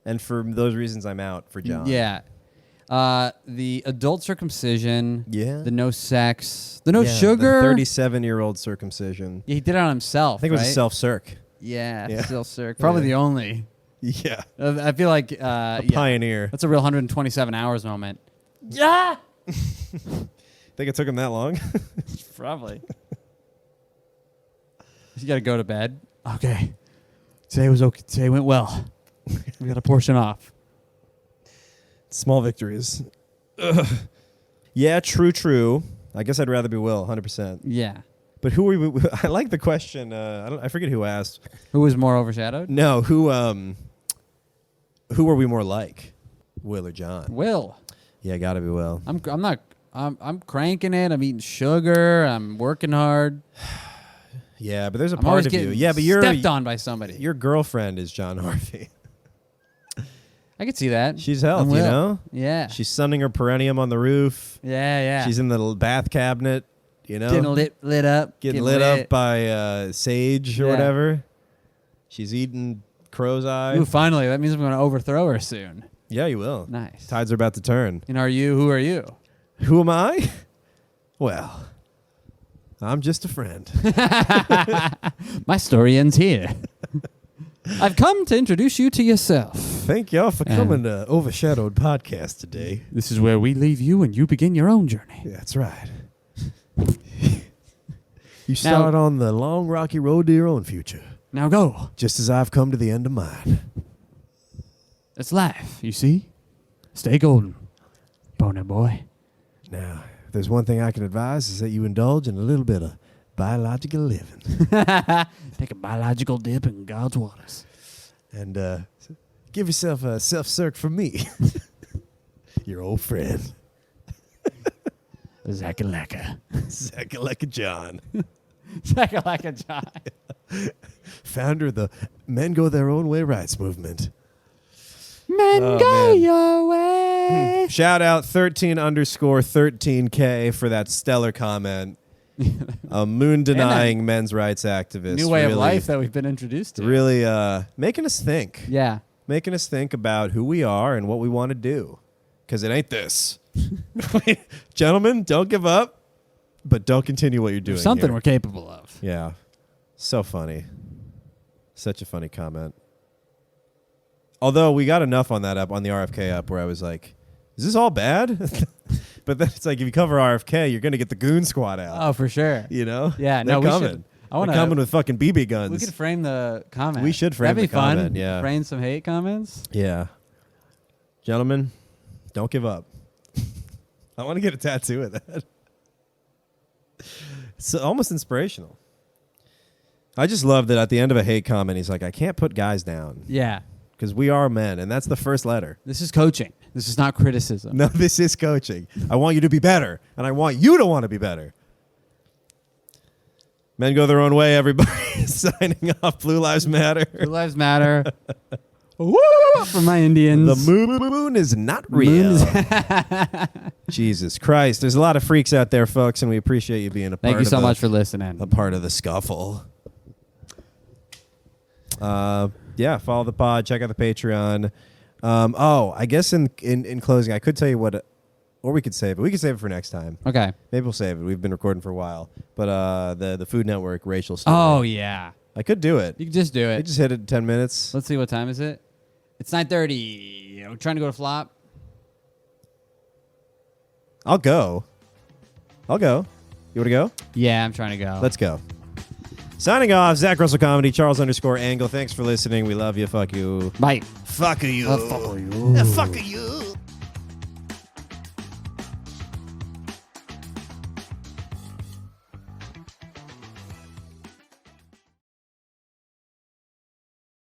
[SPEAKER 1] and for those reasons, I'm out for John.
[SPEAKER 2] Yeah. The adult circumcision.
[SPEAKER 1] Yeah.
[SPEAKER 2] The no sex. The no
[SPEAKER 1] Yeah,
[SPEAKER 2] sugar.
[SPEAKER 1] The 37-year-old circumcision.
[SPEAKER 2] Yeah, he did it on himself.
[SPEAKER 1] I think it was
[SPEAKER 2] right?
[SPEAKER 1] a self-circ.
[SPEAKER 2] Yeah,
[SPEAKER 1] Yeah.
[SPEAKER 2] still circ. Probably
[SPEAKER 1] Yeah.
[SPEAKER 2] the only.
[SPEAKER 1] Yeah.
[SPEAKER 2] I feel like
[SPEAKER 1] A
[SPEAKER 2] yeah.
[SPEAKER 1] pioneer.
[SPEAKER 2] That's a real 127 hours moment. Yeah.
[SPEAKER 1] Think it took him that long?
[SPEAKER 2] Probably. You got to go to bed. Okay. Today was okay. Today went well. We got a portion off.
[SPEAKER 1] Small victories. Ugh. Yeah, true. I guess I'd rather be Will, 100%.
[SPEAKER 2] Yeah.
[SPEAKER 1] But who are we? I like the question. I forget who asked.
[SPEAKER 2] Who was more overshadowed?
[SPEAKER 1] No, who are we more like, Will or John?
[SPEAKER 2] Will.
[SPEAKER 1] Yeah, gotta be Will.
[SPEAKER 2] I'm cranking it. I'm eating sugar. I'm working hard.
[SPEAKER 1] Yeah, but there's a
[SPEAKER 2] I'm
[SPEAKER 1] part
[SPEAKER 2] always
[SPEAKER 1] of you.
[SPEAKER 2] getting
[SPEAKER 1] Yeah, but you're
[SPEAKER 2] stepped on by somebody.
[SPEAKER 1] Your girlfriend is John Harvey.
[SPEAKER 2] I could see that.
[SPEAKER 1] She's health,
[SPEAKER 2] I'm
[SPEAKER 1] you
[SPEAKER 2] Will.
[SPEAKER 1] know.
[SPEAKER 2] Yeah.
[SPEAKER 1] She's sunning her perennium on the roof.
[SPEAKER 2] Yeah.
[SPEAKER 1] She's in the little bath cabinet. You know,
[SPEAKER 2] getting lit up.
[SPEAKER 1] Getting lit up by sage or
[SPEAKER 2] Yeah.
[SPEAKER 1] whatever. She's eating crow's eye.
[SPEAKER 2] Ooh, finally. That means I'm going to overthrow her soon.
[SPEAKER 1] Yeah, you will.
[SPEAKER 2] Nice.
[SPEAKER 1] Tides are about to turn.
[SPEAKER 2] And who are you?
[SPEAKER 1] Who am I? Well, I'm just a friend.
[SPEAKER 2] My story ends here. I've come to introduce you to yourself.
[SPEAKER 1] Thank y'all for coming to Overshadowed podcast today.
[SPEAKER 2] This is where we leave you and you begin your own journey.
[SPEAKER 1] Yeah, that's right. You start on the long, rocky road to your own future,
[SPEAKER 2] Now go.
[SPEAKER 1] just as I've come to the end of mine.
[SPEAKER 2] It's life, you see? Stay golden, boner boy.
[SPEAKER 1] Now, if there's one thing I can advise is that you indulge in a little bit of biological living.
[SPEAKER 2] Take a biological dip in God's waters.
[SPEAKER 1] And give yourself a self-circ from me. Your old friend.
[SPEAKER 2] Zakalaka.
[SPEAKER 1] Zakalaka John.
[SPEAKER 2] Zakalaka John.
[SPEAKER 1] Founder of the Men Go Their Own Way Rights movement.
[SPEAKER 2] Men
[SPEAKER 1] Oh,
[SPEAKER 2] go
[SPEAKER 1] man.
[SPEAKER 2] your way.
[SPEAKER 1] Shout out 13_13K for that stellar comment. A moon-denying men's rights activist.
[SPEAKER 2] New way
[SPEAKER 1] really,
[SPEAKER 2] of life that we've been introduced to.
[SPEAKER 1] Really making us think.
[SPEAKER 2] Yeah.
[SPEAKER 1] Making us think about who we are and what we want to do. Because it ain't this. Gentlemen, don't give up, but don't continue what you're doing.
[SPEAKER 2] Something
[SPEAKER 1] here.
[SPEAKER 2] we're capable of.
[SPEAKER 1] Yeah. So funny. Such a funny comment. Although we got enough on that up on the RFK up where I was like, is this all bad? But then it's like if you cover RFK, you're gonna get the goon squad out.
[SPEAKER 2] Oh, for sure.
[SPEAKER 1] You know?
[SPEAKER 2] Yeah,
[SPEAKER 1] They're
[SPEAKER 2] no, we
[SPEAKER 1] coming.
[SPEAKER 2] should.
[SPEAKER 1] They're coming with fucking BB guns.
[SPEAKER 2] We could frame the comment.
[SPEAKER 1] We should frame
[SPEAKER 2] That'd be
[SPEAKER 1] the comment,
[SPEAKER 2] fun.
[SPEAKER 1] yeah.
[SPEAKER 2] Frame some hate comments.
[SPEAKER 1] Yeah. Gentlemen, don't give up. I want to get a tattoo of that. It's almost inspirational. I just love that at the end of a hate comment, he's like, I can't put guys down.
[SPEAKER 2] Yeah.
[SPEAKER 1] because we are men, and that's the first letter.
[SPEAKER 2] This is coaching. This is not criticism.
[SPEAKER 1] No, this is coaching. I want you to be better, and I want you to want to be better. Men go their own way, everybody. Signing off. Blue Lives Matter.
[SPEAKER 2] Blue Lives Matter. Woo! For my Indians.
[SPEAKER 1] The moon is not real. Jesus Christ. There's a lot of freaks out there, folks, and we appreciate you being a part of
[SPEAKER 2] Thank you so much for listening.
[SPEAKER 1] A part of the scuffle. Yeah, follow the pod. Check out the Patreon. I guess in closing, I could tell you what, or we could save it. We could save it for next time.
[SPEAKER 2] Okay.
[SPEAKER 1] Maybe we'll save it. We've been recording for a while. But the Food Network racial story.
[SPEAKER 2] Oh, yeah.
[SPEAKER 1] I could do it.
[SPEAKER 2] You can just do
[SPEAKER 1] We
[SPEAKER 2] it.
[SPEAKER 1] just hit it in 10 minutes.
[SPEAKER 2] Let's see, what time is it? It's 9:30. We're trying to go to flop.
[SPEAKER 1] I'll go. You want to go?
[SPEAKER 2] Yeah, I'm trying to go.
[SPEAKER 1] Let's go. Signing off, Zach Russell Comedy, Charles_Angle. Thanks for listening. We love you. Fuck you.
[SPEAKER 2] Bye.
[SPEAKER 1] Fuck you.
[SPEAKER 2] Fuck you.
[SPEAKER 1] Fuck you.